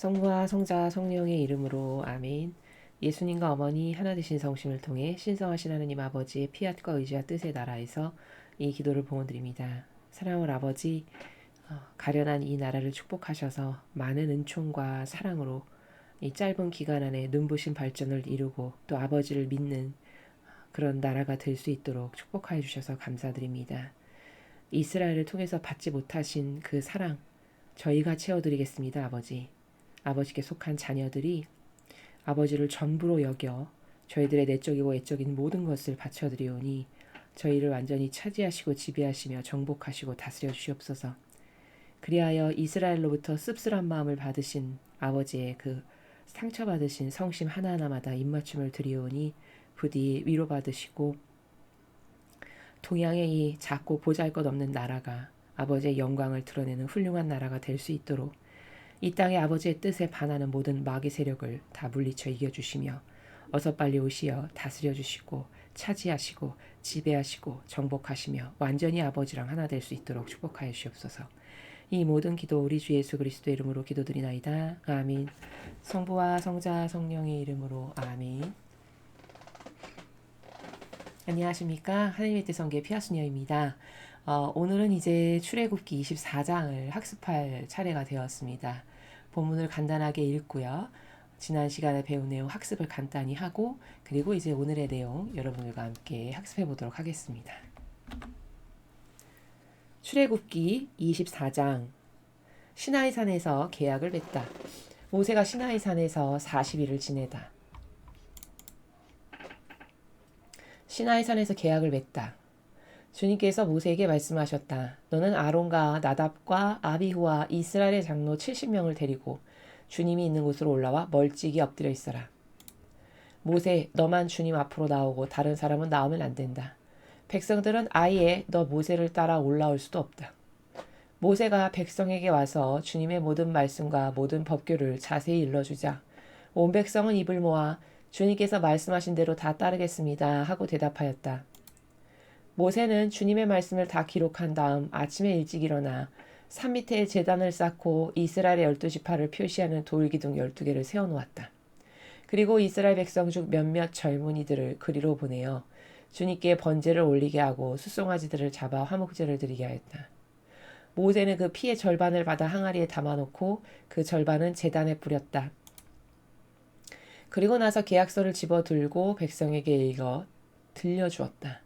성부와 성자 성령의 이름으로 아멘. 예수님과 어머니 하나 되신 성심을 통해 신성하신 하느님 아버지의 피앗과 의지와 뜻의 나라에서 이 기도를 봉헌드립니다. 사랑하는 아버지, 가련한 이 나라를 축복하셔서 많은 은총과 사랑으로 이 짧은 기간 안에 눈부신 발전을 이루고 또 아버지를 믿는 그런 나라가 될 수 있도록 축복하여 주셔서 감사드립니다. 이스라엘을 통해서 받지 못하신 그 사랑 저희가 채워드리겠습니다. 아버지. 아버지께 속한 자녀들이 아버지를 전부로 여겨 저희들의 내적이고 외적인 모든 것을 바쳐드리오니 저희를 완전히 차지하시고 지배하시며 정복하시고 다스려 주시옵소서. 그리하여 이스라엘로부터 씁쓸한 마음을 받으신 아버지의 그 상처받으신 성심 하나하나마다 입맞춤을 드리오니 부디 위로받으시고 동양의 이 작고 보잘것없는 나라가 아버지의 영광을 드러내는 훌륭한 나라가 될 수 있도록 이 땅에 아버지의 뜻에 반하는 모든 마귀 세력을 다 물리쳐 이겨주시며 어서 빨리 오시어 다스려 주시고 차지하시고 지배하시고 정복하시며 완전히 아버지랑 하나 될 수 있도록 축복하여 주시옵소서. 이 모든 기도 우리 주 예수 그리스도의 이름으로 기도드리나이다. 아멘. 성부와 성자 성령의 이름으로 아멘. 안녕하십니까. 하나님의 뜻 성계 피아수녀입니다. 오늘은 이제 출애굽기 24장을 학습할 차례가 되었습니다. 본문을 간단하게 읽고요. 지난 시간에 배운 내용 학습을 간단히 하고 그리고 이제 오늘의 내용 여러분들과 함께 학습해 보도록 하겠습니다. 출애굽기 24장 시나이산에서 계약을 맺다. 모세가 시나이산에서 40일을 지내다. 시나이산에서 계약을 맺다. 주님께서 모세에게 말씀하셨다. 너는 아론과 나답과 아비후와 이스라엘의 장로 70명을 데리고 주님이 있는 곳으로 올라와 멀찍이 엎드려 있어라. 모세, 너만 주님 앞으로 나오고 다른 사람은 나오면 안 된다. 백성들은 아예 너 모세를 따라 올라올 수도 없다. 모세가 백성에게 와서 주님의 모든 말씀과 모든 법규를 자세히 일러주자 온 백성은 입을 모아 주님께서 말씀하신 대로 다 따르겠습니다 하고 대답하였다. 모세는 주님의 말씀을 다 기록한 다음 아침에 일찍 일어나 산 밑에 제단을 쌓고 이스라엘의 12지파를 표시하는 돌기둥 12개를 세워놓았다. 그리고 이스라엘 백성 중 몇몇 젊은이들을 그리로 보내어 주님께 번제를 올리게 하고 숫송아지들을 잡아 화목제를 드리게 하였다. 모세는 그 피의 절반을 받아 항아리에 담아놓고 그 절반은 제단에 뿌렸다. 그리고 나서 계약서를 집어들고 백성에게 읽어 들려주었다.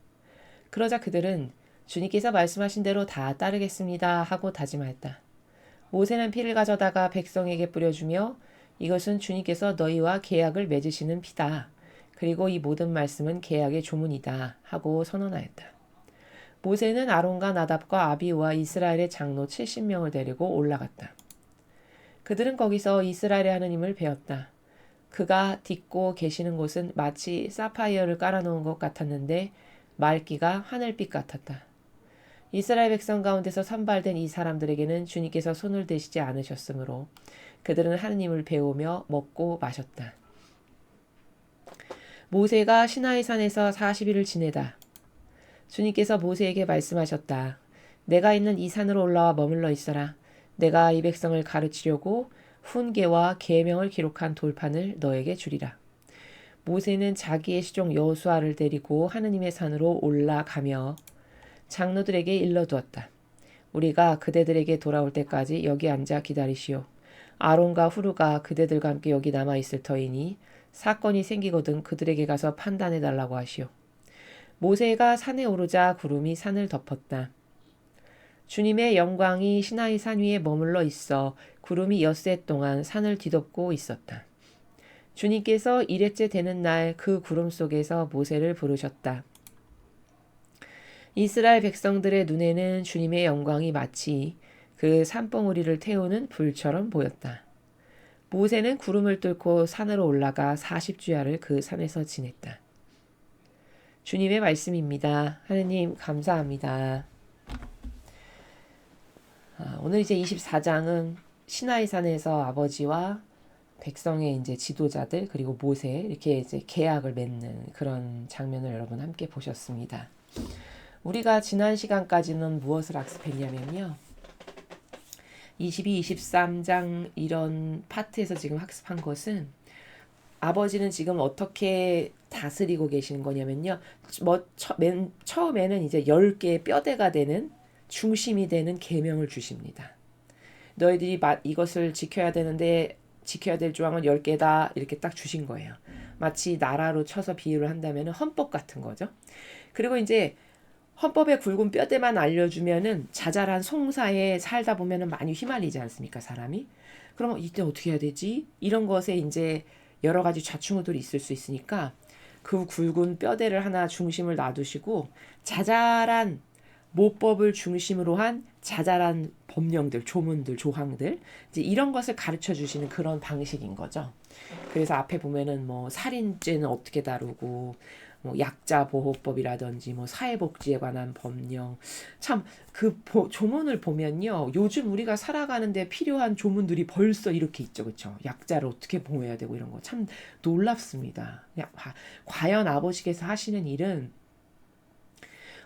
그러자 그들은 주님께서 말씀하신 대로 다 따르겠습니다 하고 다짐하였다. 모세는 피를 가져다가 백성에게 뿌려주며 이것은 주님께서 너희와 계약을 맺으시는 피다. 그리고 이 모든 말씀은 계약의 조문이다 하고 선언하였다. 모세는 아론과 나답과 아비우와 이스라엘의 장로 70명을 데리고 올라갔다. 그들은 거기서 이스라엘의 하느님을 배웠다. 그가 딛고 계시는 곳은 마치 사파이어를 깔아놓은 것 같았는데 맑기가 하늘빛 같았다. 이스라엘 백성 가운데서 선발된 이 사람들에게는 주님께서 손을 대시지 않으셨으므로 그들은 하느님을 배우며 먹고 마셨다. 모세가 시나이산에서 40일을 지내다. 주님께서 모세에게 말씀하셨다. 내가 있는 이 산으로 올라와 머물러 있어라. 내가 이 백성을 가르치려고 훈계와 계명을 기록한 돌판을 너에게 주리라. 모세는 자기의 시종 여호수아를 데리고 하느님의 산으로 올라가며 장로들에게 일러두었다. 우리가 그대들에게 돌아올 때까지 여기 앉아 기다리시오. 아론과 후르가 그대들과 함께 여기 남아있을 터이니 사건이 생기거든 그들에게 가서 판단해달라고 하시오. 모세가 산에 오르자 구름이 산을 덮었다. 주님의 영광이 시나이 산 위에 머물러 있어 구름이 엿새 동안 산을 뒤덮고 있었다. 주님께서 일회째 되는 날 그 구름 속에서 모세를 부르셨다. 이스라엘 백성들의 눈에는 주님의 영광이 마치 그 산봉우리를 태우는 불처럼 보였다. 모세는 구름을 뚫고 산으로 올라가 40주야를 그 산에서 지냈다. 주님의 말씀입니다. 하느님 감사합니다. 오늘 이제 24장은 시나이산에서 아버지와 백성의 이제 지도자들 그리고 모세 이렇게 이제 계약을 맺는 그런 장면을 여러분 함께 보셨습니다. 우리가 지난 시간까지는 무엇을 학습했냐면요. 22, 23장 이런 파트에서 지금 학습한 것은 아버지는 지금 어떻게 다스리고 계시는 거냐면요. 맨 처음에는 이제 10개의 뼈대가 되는 중심이 되는 계명을 주십니다. 너희들이 이것을 지켜야 되는데 지켜야 될 조항은 10개다 이렇게 딱 주신 거예요. 마치 나라로 쳐서 비유를 한다면 헌법 같은 거죠. 그리고 이제 헌법의 굵은 뼈대만 알려주면은 자잘한 송사에 살다 보면은 많이 휘말리지 않습니까, 사람이? 그럼 이때 어떻게 해야 되지? 이런 것에 이제 여러 가지 좌충우돌이 있을 수 있으니까 그 굵은 뼈대를 하나 중심을 놔두시고 자잘한 모법을 중심으로 한 자잘한 법령들, 조문들, 조항들 이제 이런 것을 가르쳐 주시는 그런 방식인 거죠. 그래서 앞에 보면은 뭐 살인죄는 어떻게 다루고 뭐 약자 보호법이라든지 뭐 사회복지에 관한 법령 참 그 조문을 보면요 요즘 우리가 살아가는데 필요한 조문들이 벌써 이렇게 있죠, 그렇죠? 약자를 어떻게 보호해야 되고 이런 거 참 놀랍습니다. 과연 아버지께서 하시는 일은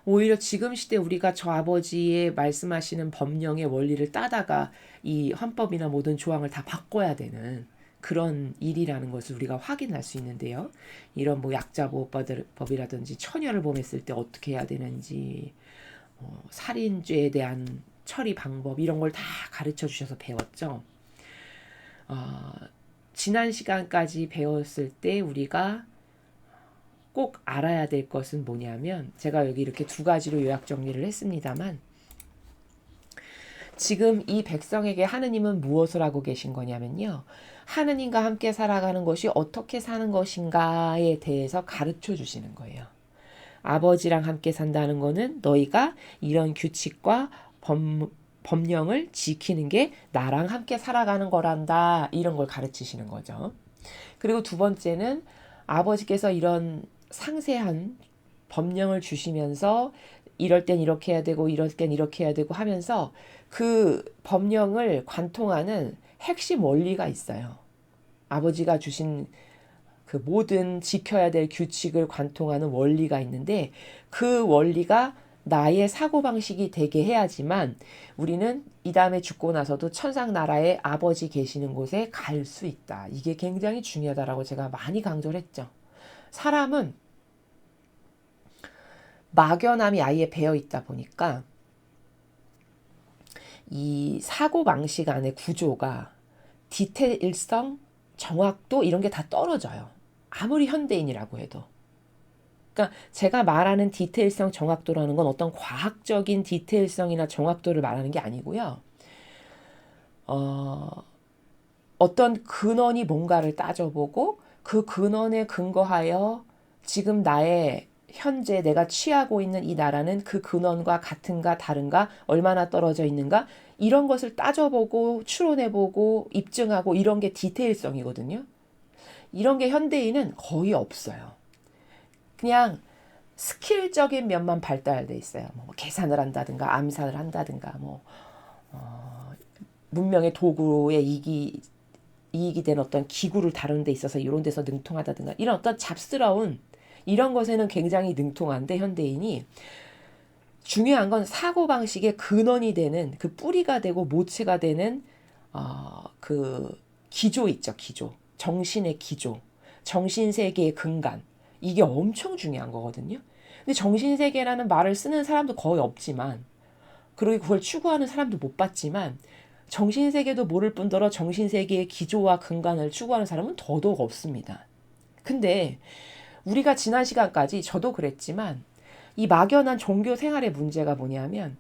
오히려 지금 시대 우리가 저 아버지의 말씀하시는 법령의 원리를 따다가 이 헌법이나 모든 조항을 다 바꿔야 되는 그런 일이라는 것을 우리가 확인할 수 있는데요. 이런 뭐 약자보호법이라든지 처녀를 범했을 때 어떻게 해야 되는지 살인죄에 대한 처리 방법 이런 걸 다 가르쳐 주셔서 배웠죠. 지난 시간까지 배웠을 때 우리가 꼭 알아야 될 것은 뭐냐면 제가 여기 이렇게 두 가지로 요약 정리를 했습니다만 지금 이 백성에게 하느님은 무엇을 하고 계신 거냐면요. 하느님과 함께 살아가는 것이 어떻게 사는 것인가에 대해서 가르쳐 주시는 거예요. 아버지랑 함께 산다는 거는 너희가 이런 규칙과 법령을 지키는 게 나랑 함께 살아가는 거란다. 이런 걸 가르치시는 거죠. 그리고 두 번째는 아버지께서 이런 상세한 법령을 주시면서 이럴 땐 이렇게 해야 되고 이럴 땐 이렇게 해야 되고 하면서 그 법령을 관통하는 핵심 원리가 있어요. 아버지가 주신 그 모든 지켜야 될 규칙을 관통하는 원리가 있는데 그 원리가 나의 사고방식이 되게 해야지만 우리는 이 다음에 죽고 나서도 천상나라에 아버지 계시는 곳에 갈 수 있다. 이게 굉장히 중요하다라고 제가 많이 강조를 했죠. 사람은 막연함이 아예 배어 있다 보니까 이 사고방식 안의 구조가 디테일성, 정확도 이런 게 다 떨어져요. 아무리 현대인이라고 해도. 그러니까 제가 말하는 디테일성, 정확도라는 건 어떤 과학적인 디테일성이나 정확도를 말하는 게 아니고요. 어떤 근원이 뭔가를 따져보고 그 근원에 근거하여 지금 나의 현재 내가 취하고 있는 이 나라는 그 근원과 같은가 다른가 얼마나 떨어져 있는가 이런 것을 따져보고 추론해보고 입증하고 이런 게 디테일성이거든요. 이런 게 현대인은 거의 없어요. 그냥 스킬적인 면만 발달돼 있어요. 뭐 계산을 한다든가 암산을 한다든가 뭐 문명의 도구에 이익이 된 어떤 기구를 다루는 데 있어서 이런 데서 능통하다든가 이런 어떤 잡스러운 이런 것에는 굉장히 능통한데 현대인이 중요한 건 사고방식의 근원이 되는 그 뿌리가 되고 모체가 되는 그 기조 있죠. 기조. 정신의 기조. 정신세계의 근간. 이게 엄청 중요한 거거든요. 근데 정신세계라는 말을 쓰는 사람도 거의 없지만 그리고 그걸 추구하는 사람도 못 봤지만 정신세계도 모를 뿐더러 정신세계의 기조와 근간을 추구하는 사람은 더더욱 없습니다. 근데 우리가 지난 시간까지 저도 그랬지만 이 막연한 종교 생활의 문제가 뭐냐면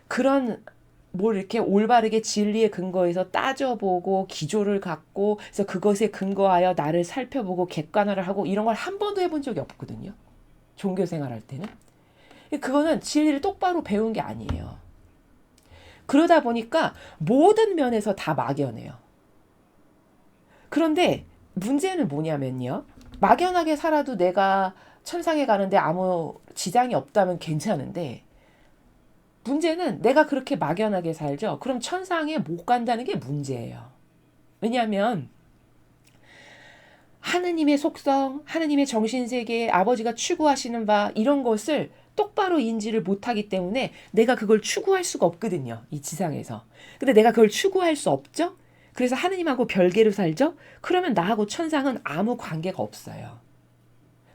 그런 뭘 이렇게 올바르게 진리의 근거에서 따져보고 기조를 갖고 그래서 그것에 근거하여 나를 살펴보고 객관화를 하고 이런 걸 한 번도 해본 적이 없거든요. 종교 생활할 때는. 그거는 진리를 똑바로 배운 게 아니에요. 그러다 보니까 모든 면에서 다 막연해요. 그런데 문제는 뭐냐면요. 막연하게 살아도 내가 천상에 가는데 아무 지장이 없다면 괜찮은데 문제는 내가 그렇게 막연하게 살죠. 그럼 천상에 못 간다는 게 문제예요. 왜냐하면 하느님의 속성, 하느님의 정신세계, 아버지가 추구하시는 바 이런 것을 똑바로 인지를 못하기 때문에 내가 그걸 추구할 수가 없거든요. 이 지상에서. 근데 내가 그걸 추구할 수 없죠? 그래서 하느님하고 별개로 살죠? 그러면 나하고 천상은 아무 관계가 없어요.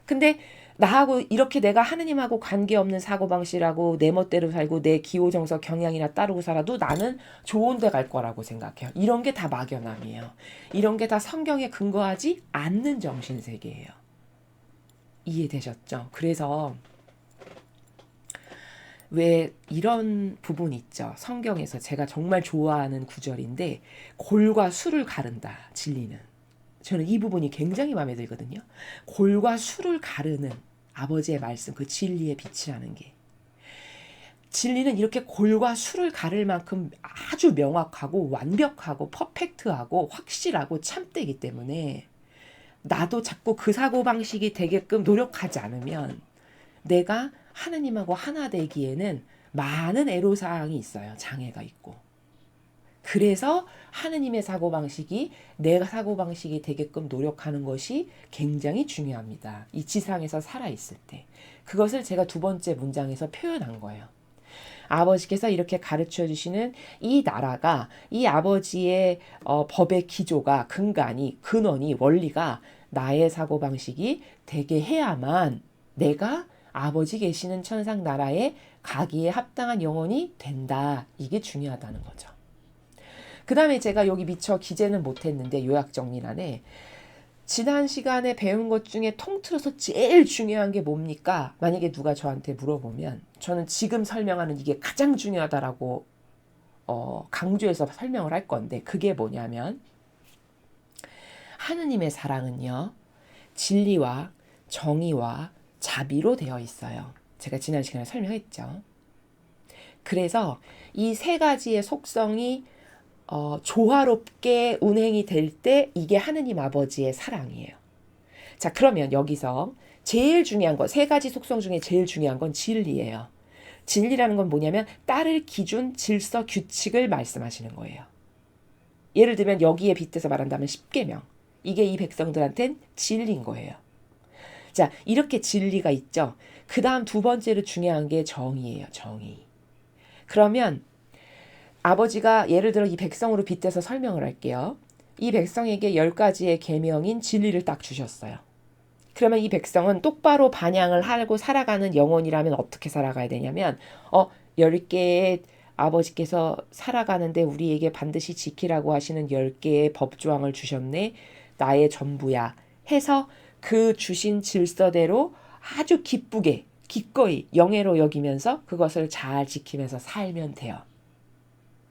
근데 나하고 이렇게 내가 하느님하고 관계없는 사고방식이라고 내 멋대로 살고 내 기호정석 경향이나 따르고 살아도 나는 좋은 데 갈 거라고 생각해요. 이런 게 다 막연함이에요. 이런 게 다 성경에 근거하지 않는 정신세계예요. 이해되셨죠? 그래서 왜 이런 부분 있죠. 성경에서 제가 정말 좋아하는 구절인데 골과 술을 가른다. 진리는. 저는 이 부분이 굉장히 마음에 들거든요. 골과 술을 가르는 아버지의 말씀, 그 진리의 빛이라는 게. 진리는 이렇게 골과 술을 가를 만큼 아주 명확하고 완벽하고 퍼펙트하고 확실하고 참되기 때문에 나도 자꾸 그 사고방식이 되게끔 노력하지 않으면 내가 하느님하고 하나 되기에는 많은 애로사항이 있어요. 장애가 있고. 그래서 하느님의 사고방식이 내 사고방식이 되게끔 노력하는 것이 굉장히 중요합니다. 이 지상에서 살아있을 때. 그것을 제가 두 번째 문장에서 표현한 거예요. 아버지께서 이렇게 가르쳐 주시는 이 나라가 이 아버지의 법의 기조가 근간이 근원이 원리가 나의 사고방식이 되게 해야만 내가 아버지 계시는 천상 나라에 가기에 합당한 영혼이 된다. 이게 중요하다는 거죠. 그 다음에 제가 여기 미처 기재는 못했는데 요약정리란에 지난 시간에 배운 것 중에 통틀어서 제일 중요한 게 뭡니까? 만약에 누가 저한테 물어보면 저는 지금 설명하는 이게 가장 중요하다라고 강조해서 설명을 할 건데 그게 뭐냐면 하느님의 사랑은요. 진리와 정의와 자비로 되어 있어요. 제가 지난 시간에 설명했죠. 그래서 이 세 가지의 속성이 조화롭게 운행이 될 때 이게 하느님 아버지의 사랑이에요. 자, 그러면 여기서 제일 중요한 거, 세 가지 속성 중에 제일 중요한 건 진리예요. 진리라는 건 뭐냐면 따를 기준, 질서, 규칙을 말씀하시는 거예요. 예를 들면 여기에 빗대서 말한다면 십계명. 이게 이 백성들한텐 진리인 거예요. 자, 이렇게 진리가 있죠. 그 다음 두 번째로 중요한 게 정의예요. 정의. 그러면 아버지가 예를 들어 이 백성으로 빗대서 설명을 할게요. 이 백성에게 10가지의 계명인 진리를 딱 주셨어요. 그러면 이 백성은 똑바로 반향을 하고 살아가는 영혼이라면 어떻게 살아가야 되냐면 10개의 아버지께서 살아가는데 우리에게 반드시 지키라고 하시는 10개의 법조항을 주셨네. 나의 전부야. 해서 그 주신 질서대로 아주 기쁘게 기꺼이 영예로 여기면서 그것을 잘 지키면서 살면 돼요.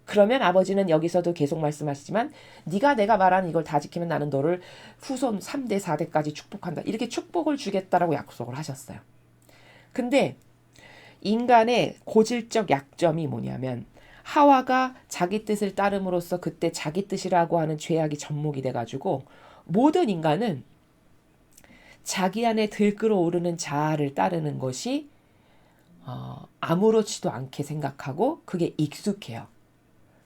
그러면 아버지는 여기서도 계속 말씀하시지만 네가 내가 말하는 이걸 다 지키면 나는 너를 후손 3대 4대까지 축복한다. 이렇게 축복을 주겠다라고 약속을 하셨어요. 근데 인간의 고질적 약점이 뭐냐면 하와가 자기 뜻을 따름으로써 그때 자기 뜻이라고 하는 죄악이 접목이 돼가지고 모든 인간은 자기 안에 들끓어오르는 자아를 따르는 것이 아무렇지도 않게 생각하고 그게 익숙해요.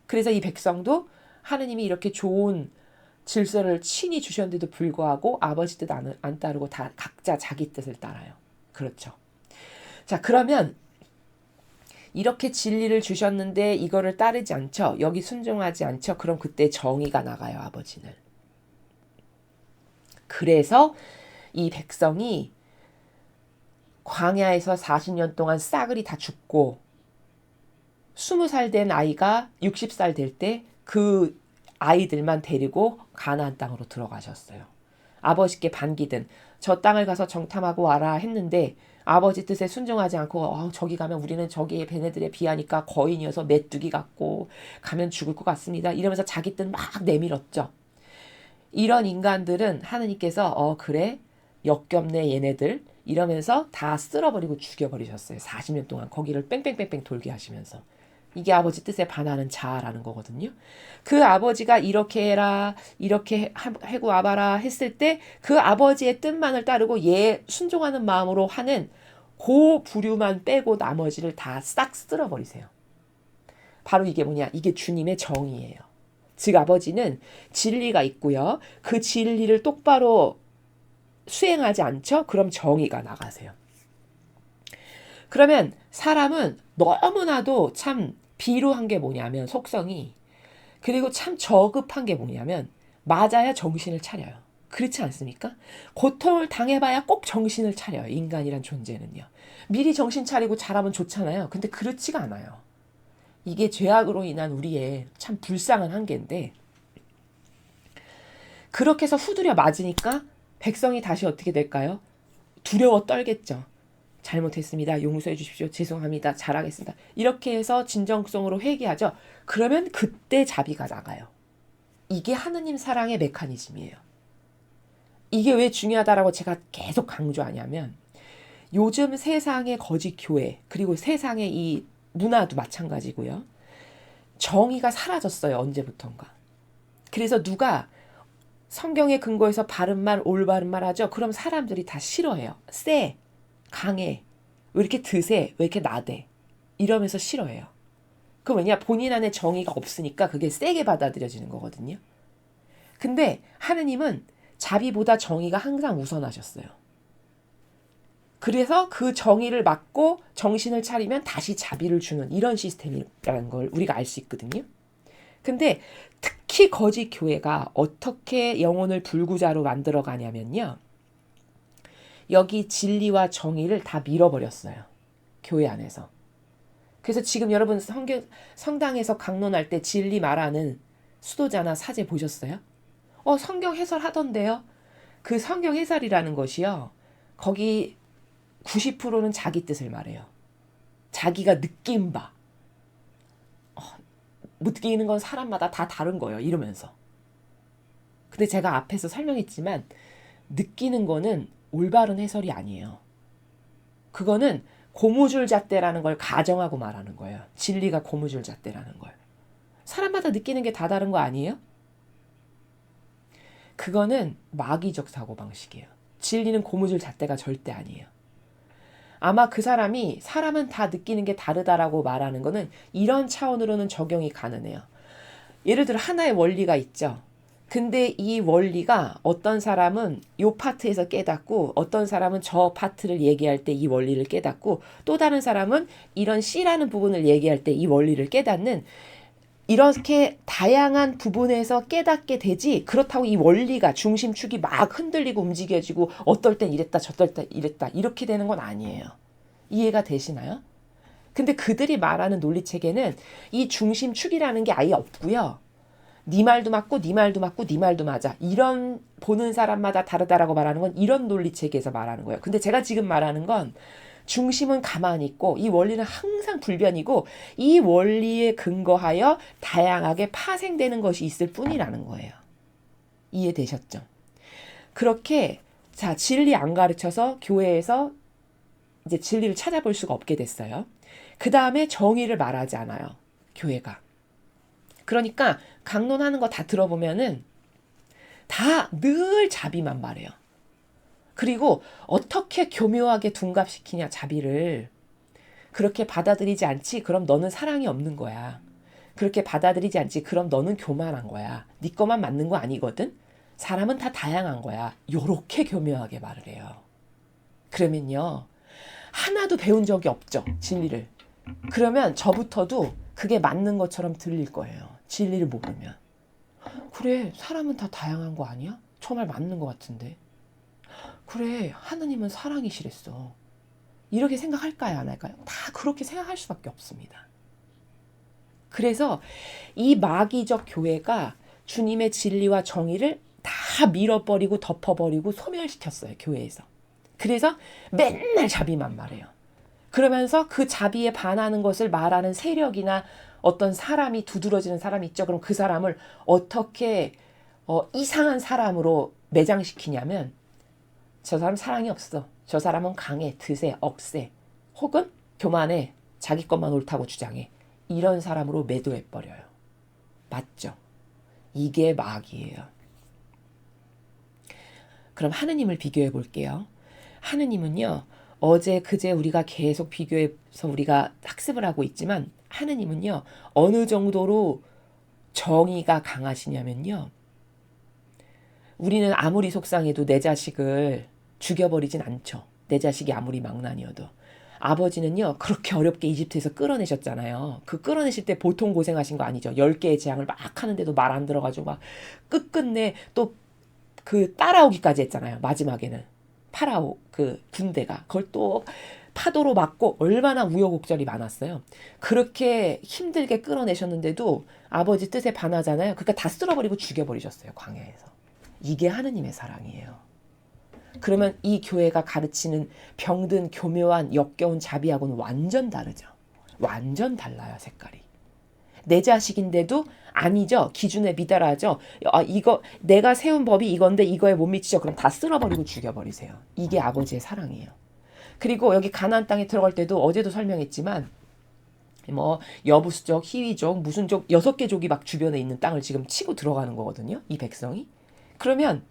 그래서 이 백성도 하느님이 이렇게 좋은 질서를 친히 주셨는데도 불구하고 아버지 뜻 안 따르고 다 각자 자기 뜻을 따라요. 그렇죠. 자, 그러면 이렇게 진리를 주셨는데 이거를 따르지 않죠. 여기 순종하지 않죠. 그럼 그때 정의가 나가요. 아버지는. 그래서 이 백성이 광야에서 40년 동안 싸그리 다 죽고 20살 된 아이가 60살 될 때 그 아이들만 데리고 가나안 땅으로 들어가셨어요. 아버지께 반기든 저 땅을 가서 정탐하고 와라 했는데 아버지 뜻에 순종하지 않고 저기 가면 우리는 저기 걔네들에 비하니까 거인이어서 메뚜기 같고 가면 죽을 것 같습니다. 이러면서 자기 뜻 막 내밀었죠. 이런 인간들은 하느님께서 그래 역겹네 얘네들 이러면서 다 쓸어버리고 죽여버리셨어요. 40년 동안 거기를 뺑뺑뺑뺑 돌게 하시면서. 이게 아버지 뜻에 반하는 자아라는 거거든요. 그 아버지가 이렇게 해라 이렇게 하고 와봐라 했을 때 그 아버지의 뜻만을 따르고 얘 순종하는 마음으로 하는 그 부류만 빼고 나머지를 다 싹 쓸어버리세요. 바로 이게 뭐냐? 이게 주님의 정의예요. 즉 아버지는 진리가 있고요. 그 진리를 똑바로 수행하지 않죠? 그럼 정의가 나가세요. 그러면 사람은 너무나도 참 비루한 게 뭐냐면 속성이, 그리고 참 저급한 게 뭐냐면 맞아야 정신을 차려요. 그렇지 않습니까? 고통을 당해봐야 꼭 정신을 차려요. 인간이란 존재는요. 미리 정신 차리고 잘하면 좋잖아요. 근데 그렇지가 않아요. 이게 죄악으로 인한 우리의 참 불쌍한 한계인데, 그렇게 해서 후두려 맞으니까 백성이 다시 어떻게 될까요? 두려워 떨겠죠. 잘못했습니다. 용서해 주십시오. 죄송합니다. 잘하겠습니다. 이렇게 해서 진정성으로 회개하죠. 그러면 그때 자비가 나가요. 이게 하느님 사랑의 메커니즘이에요. 이게 왜 중요하다라고 제가 계속 강조하냐면, 요즘 세상의 거짓 교회, 그리고 세상의 이 문화도 마찬가지고요. 정의가 사라졌어요. 언제부턴가. 그래서 누가 성경의 근거에서 바른 말, 올바른 말 하죠. 그럼 사람들이 다 싫어해요. 세, 강해, 왜 이렇게 드세, 왜 이렇게 나대, 이러면서 싫어해요. 그 왜냐? 본인 안에 정의가 없으니까 그게 세게 받아들여지는 거거든요. 근데 하느님은 자비보다 정의가 항상 우선하셨어요. 그래서 그 정의를 막고 정신을 차리면 다시 자비를 주는 이런 시스템이라는 걸 우리가 알 수 있거든요. 근데 특히 거짓 교회가 어떻게 영혼을 불구자로 만들어 가냐면요. 여기 진리와 정의를 다 밀어버렸어요. 교회 안에서. 그래서 지금 여러분 성당에서 강론할 때 진리 말하는 수도자나 사제 보셨어요? 성경 해설하던데요. 그 성경 해설이라는 것이요. 거기 90%는 자기 뜻을 말해요. 자기가 느낀 바. 느끼는 건 사람마다 다 다른 거예요. 이러면서. 근데 제가 앞에서 설명했지만 느끼는 거는 올바른 해설이 아니에요. 그거는 고무줄 잣대라는 걸 가정하고 말하는 거예요. 진리가 고무줄 잣대라는 걸. 사람마다 느끼는 게 다 다른 거 아니에요? 그거는 마귀적 사고방식이에요. 진리는 고무줄 잣대가 절대 아니에요. 아마 그 사람이 사람은 다 느끼는 게 다르다라고 말하는 거는 이런 차원으로는 적용이 가능해요. 예를 들어 하나의 원리가 있죠. 근데 이 원리가 어떤 사람은 이 파트에서 깨닫고 어떤 사람은 저 파트를 얘기할 때 이 원리를 깨닫고 또 다른 사람은 이런 C라는 부분을 얘기할 때 이 원리를 깨닫는, 이렇게 다양한 부분에서 깨닫게 되지, 그렇다고 이 원리가 중심축이 막 흔들리고 움직여지고 어떨 땐 이랬다 저떨 땐 이랬다 이렇게 되는 건 아니에요. 이해가 되시나요? 근데 그들이 말하는 논리체계는 이 중심축이라는 게 아예 없고요. 네 말도 맞고 네 말도 맞고 네 말도 맞아, 이런 보는 사람마다 다르다라고 말하는 건 이런 논리체계에서 말하는 거예요. 근데 제가 지금 말하는 건 중심은 가만히 있고 이 원리는 항상 불변이고 이 원리에 근거하여 다양하게 파생되는 것이 있을 뿐이라는 거예요. 이해되셨죠? 그렇게 자, 진리 안 가르쳐서 교회에서 이제 진리를 찾아볼 수가 없게 됐어요. 그 다음에 정의를 말하지 않아요. 교회가. 그러니까 강론하는 거 다 들어보면은 다 늘 자비만 말해요. 그리고 어떻게 교묘하게 둔갑시키냐 자비를. 그렇게 받아들이지 않지 그럼 너는 사랑이 없는 거야. 그렇게 받아들이지 않지 그럼 너는 교만한 거야. 네 거만 맞는 거 아니거든. 사람은 다 다양한 거야. 요렇게 교묘하게 말을 해요. 그러면요, 하나도 배운 적이 없죠, 진리를. 그러면 저부터도 그게 맞는 것처럼 들릴 거예요. 진리를 모르면. 그래, 사람은 다 다양한 거 아니야? 정말 맞는 것 같은데. 그래, 하느님은 사랑이시랬어. 이렇게 생각할까요, 안 할까요? 다 그렇게 생각할 수밖에 없습니다. 그래서 이 마귀적 교회가 주님의 진리와 정의를 다 밀어버리고 덮어버리고 소멸시켰어요, 교회에서. 그래서 맨날 자비만 말해요. 그러면서 그 자비에 반하는 것을 말하는 세력이나 어떤 사람이 두드러지는 사람이 있죠. 그럼 그 사람을 어떻게 이상한 사람으로 매장시키냐면, 저 사람 사랑이 없어. 저 사람은 강해, 드세, 억세, 혹은 교만해, 자기 것만 옳다고 주장해. 이런 사람으로 매도해버려요. 맞죠? 이게 마귀예요. 그럼 하느님을 비교해 볼게요. 하느님은요, 어제 그제 우리가 계속 비교해서 우리가 학습을 하고 있지만 하느님은요, 어느 정도로 정의가 강하시냐면요, 우리는 아무리 속상해도 내 자식을 죽여버리진 않죠. 내 자식이 아무리 망나니여도. 아버지는요, 그렇게 어렵게 이집트에서 끌어내셨잖아요. 그 끌어내실 때 보통 고생하신 거 아니죠. 10개의 재앙을 막 하는데도 말 안 들어가지고 막 끝끝내 또 그 따라오기까지 했잖아요. 마지막에는. 파라오 그 군대가. 그걸 또 파도로 맞고 얼마나 우여곡절이 많았어요. 그렇게 힘들게 끌어내셨는데도 아버지 뜻에 반하잖아요. 그러니까 다 쓸어버리고 죽여버리셨어요. 광야에서. 이게 하느님의 사랑이에요. 그러면 이 교회가 가르치는 병든 교묘한 역겨운 자비하고는 완전 다르죠. 완전 달라요, 색깔이. 내 자식인데도 아니죠. 기준에 미달하죠. 이거 내가 세운 법이 이건데 이거에 못 미치죠. 그럼 다 쓸어버리고 죽여버리세요. 이게 아버지의 사랑이에요. 그리고 여기 가나안 땅에 들어갈 때도 어제도 설명했지만 뭐 여부수족, 희위족, 무슨 족 6개 족이 막 주변에 있는 땅을 지금 치고 들어가는 거거든요. 이 백성이. 그러면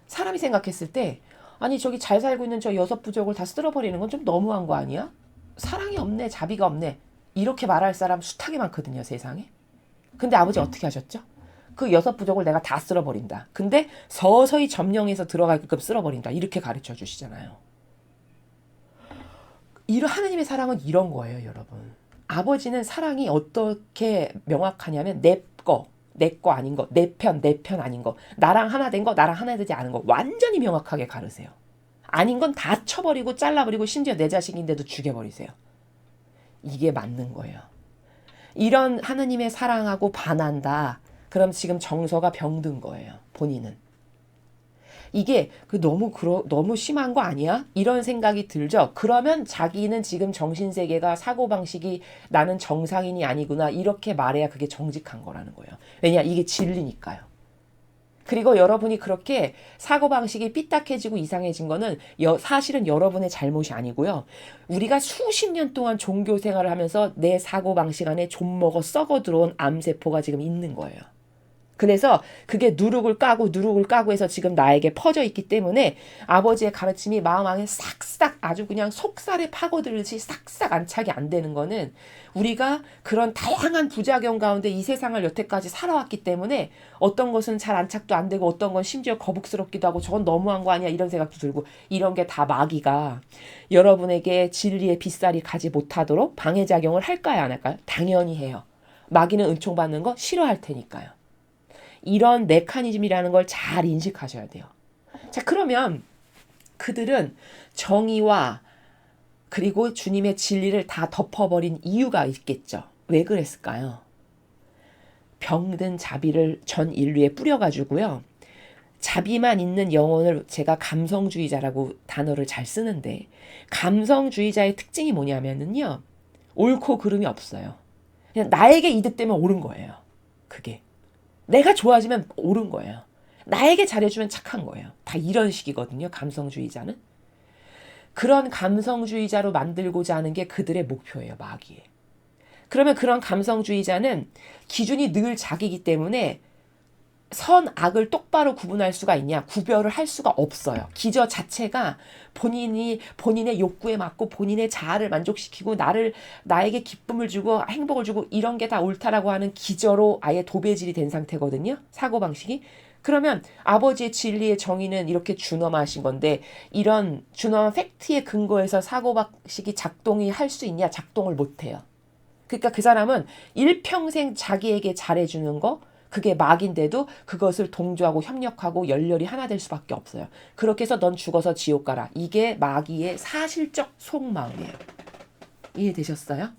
사람이 생각했을 때 아니 저기 잘 살고 있는 저 6부족을 다 쓸어버리는 건 좀 너무한 거 아니야? 사랑이 없네, 자비가 없네. 이렇게 말할 사람 숱하게 많거든요, 세상에. 근데 아버지 어떻게 하셨죠? 그 6부족을 내가 다 쓸어버린다. 근데 서서히 점령해서 들어가게끔 쓸어버린다. 이렇게 가르쳐 주시잖아요. 하느님의 사랑은 이런 거예요, 여러분. 아버지는 사랑이 어떻게 명확하냐면 내 거 아닌 거, 내 편 아닌 거, 나랑 하나 된 거, 나랑 하나 되지 않은 거 완전히 명확하게 가르세요. 아닌 건 다 쳐버리고 잘라버리고 심지어 내 자식인데도 죽여버리세요. 이게 맞는 거예요. 이런 하느님의 사랑하고 반한다. 그럼 지금 정서가 병든 거예요. 본인은. 이게 너무 심한 거 아니야? 이런 생각이 들죠. 그러면 자기는 지금 정신세계가 사고방식이 나는 정상인이 아니구나. 이렇게 말해야 그게 정직한 거라는 거예요. 왜냐? 이게 진리니까요. 그리고 여러분이 그렇게 사고방식이 삐딱해지고 이상해진 거는 사실은 여러분의 잘못이 아니고요. 우리가 수십 년 동안 종교 생활을 하면서 내 사고방식 안에 좀먹어 썩어 들어온 암세포가 지금 있는 거예요. 그래서 그게 누룩을 까고 해서 지금 나에게 퍼져 있기 때문에 아버지의 가르침이 마음 안에 싹싹 아주 그냥 속살에 파고들듯이 싹싹 안착이 안 되는 거는 우리가 그런 다양한 부작용 가운데 이 세상을 여태까지 살아왔기 때문에 어떤 것은 잘 안착도 안 되고 어떤 건 심지어 거북스럽기도 하고 저건 너무한 거 아니야 이런 생각도 들고 이런 게 다 마귀가 여러분에게 진리의 빗살이 가지 못하도록 방해작용을 할까요 안 할까요? 당연히 해요. 마귀는 은총받는 거 싫어할 테니까요. 이런 메커니즘이라는 걸 잘 인식하셔야 돼요. 자, 그러면 그들은 정의와 그리고 주님의 진리를 다 덮어버린 이유가 있겠죠. 왜 그랬을까요? 병든 자비를 전 인류에 뿌려가지고요. 자비만 있는 영혼을 제가 감성주의자라고 단어를 잘 쓰는데 감성주의자의 특징이 뭐냐면요. 옳고 그름이 없어요. 그냥 나에게 이득되면 옳은 거예요. 그게. 내가 좋아지면 옳은 거예요. 나에게 잘해주면 착한 거예요. 다 이런 식이거든요. 감성주의자는. 그런 감성주의자로 만들고자 하는 게 그들의 목표예요. 마귀의. 그러면 그런 감성주의자는 기준이 늘 자기이기 때문에 선, 악을 똑바로 구분할 수가 있냐? 구별을 할 수가 없어요. 기저 자체가 본인의 욕구에 맞고 본인의 자아를 만족시키고 나에게 기쁨을 주고 행복을 주고 이런 게 다 옳다라고 하는 기저로 아예 도배질이 된 상태거든요. 사고방식이. 그러면 아버지의 진리의 정의는 이렇게 준엄하신 건데 이런 준엄한 팩트에 근거해서 사고방식이 작동이 할 수 있냐? 작동을 못해요. 그러니까 그 사람은 일평생 자기에게 잘해주는 거 그게 막인데도 그것을 동조하고 협력하고 열렬히 하나 될 수밖에 없어요. 그렇게 해서 넌 죽어서 지옥 가라. 이게 마귀의 사실적 속마음이에요. 이해되셨어요?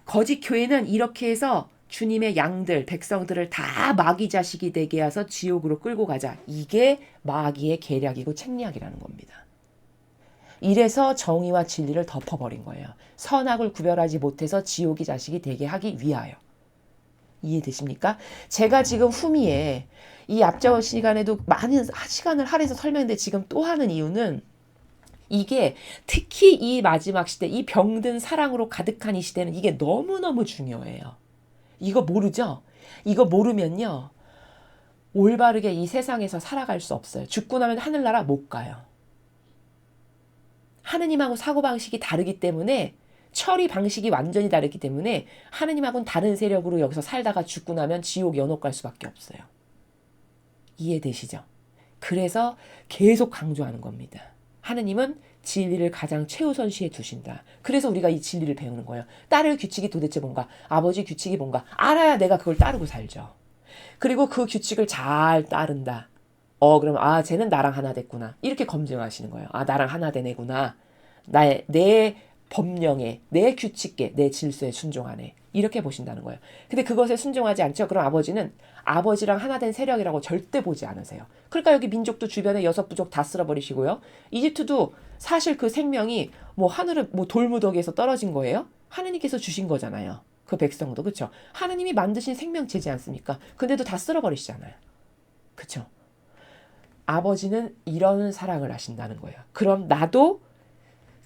거짓 교회는 이렇게 해서 주님의 양들, 백성들을 다 마귀 자식이 되게 해서 지옥으로 끌고 가자. 이게 마귀의 계략이고 책략이라는 겁니다. 이래서 정의와 진리를 덮어버린 거예요. 선악을 구별하지 못해서 지옥의 자식이 되게 하기 위하여. 이해되십니까? 제가 지금 후미에 이 앞전 시간에도 많은 시간을 할애해서 설명했는데 지금 또 하는 이유는 이게 특히 이 마지막 시대, 이 병든 사랑으로 가득한 이 시대는 이게 너무너무 중요해요. 이거 모르죠? 이거 모르면요. 올바르게 이 세상에서 살아갈 수 없어요. 죽고 나면 하늘나라 못 가요. 하느님하고 사고방식이 다르기 때문에 처리 방식이 완전히 다르기 때문에 하느님하고는 다른 세력으로 여기서 살다가 죽고 나면 지옥 연옥 갈 수밖에 없어요. 이해되시죠? 그래서 계속 강조하는 겁니다. 하느님은 진리를 가장 최우선시에 두신다. 그래서 우리가 이 진리를 배우는 거예요. 딸의 규칙이 도대체 뭔가, 아버지 규칙이 뭔가 알아야 내가 그걸 따르고 살죠. 그리고 그 규칙을 잘 따른다. 그럼 쟤는 나랑 하나 됐구나. 이렇게 검증하시는 거예요. 나랑 하나 된 애구나. 내 법령에, 내 규칙에, 내 질서에 순종하네. 이렇게 보신다는 거예요. 근데 그것에 순종하지 않죠? 그럼 아버지는 아버지랑 하나 된 세력이라고 절대 보지 않으세요. 그러니까 여기 민족도 주변에 6부족 다 쓸어버리시고요. 이집트도 사실 그 생명이 뭐 하늘에 뭐 돌무더기에서 떨어진 거예요? 하느님께서 주신 거잖아요. 그 백성도. 그렇죠? 하느님이 만드신 생명체지 않습니까? 근데도 다 쓸어버리시잖아요. 그렇죠? 아버지는 이런 사랑을 하신다는 거예요. 그럼 나도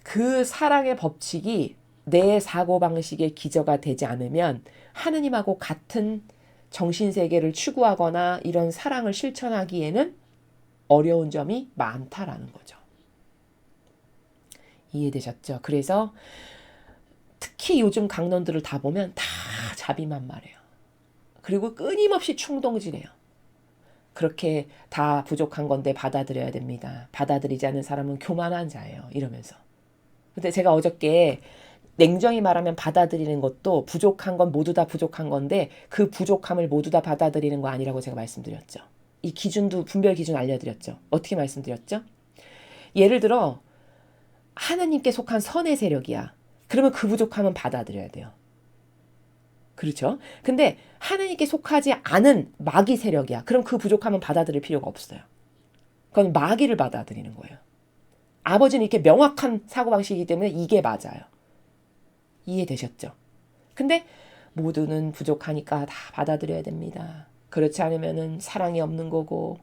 그 사랑의 법칙이 내 사고방식의 기저가 되지 않으면 하느님하고 같은 정신세계를 추구하거나 이런 사랑을 실천하기에는 어려운 점이 많다라는 거죠. 이해되셨죠? 그래서 특히 요즘 강론들을 다 보면 다 자비만말해요. 그리고 끊임없이 충동질해요. 그렇게 다 부족한 건데 받아들여야 됩니다. 받아들이지 않는 사람은 교만한 자예요. 이러면서. 근데 제가 어저께 냉정히 말하면 받아들이는 것도 부족한 건 모두 다 부족한 건데 그 부족함을 모두 다 받아들이는 거 아니라고 제가 말씀드렸죠. 이 기준도 분별 기준 알려드렸죠. 어떻게 말씀드렸죠? 예를 들어 하느님께 속한 선의 세력이야. 그러면 그 부족함은 받아들여야 돼요. 그렇죠? 근데 하느님께 속하지 않은 마귀 세력이야. 그럼 그 부족함은 받아들일 필요가 없어요. 그건 마귀를 받아들이는 거예요. 아버지는 이렇게 명확한 사고방식이기 때문에 이게 맞아요. 이해되셨죠? 근데 모두는 부족하니까 다 받아들여야 됩니다. 그렇지 않으면은 사랑이 없는 거고,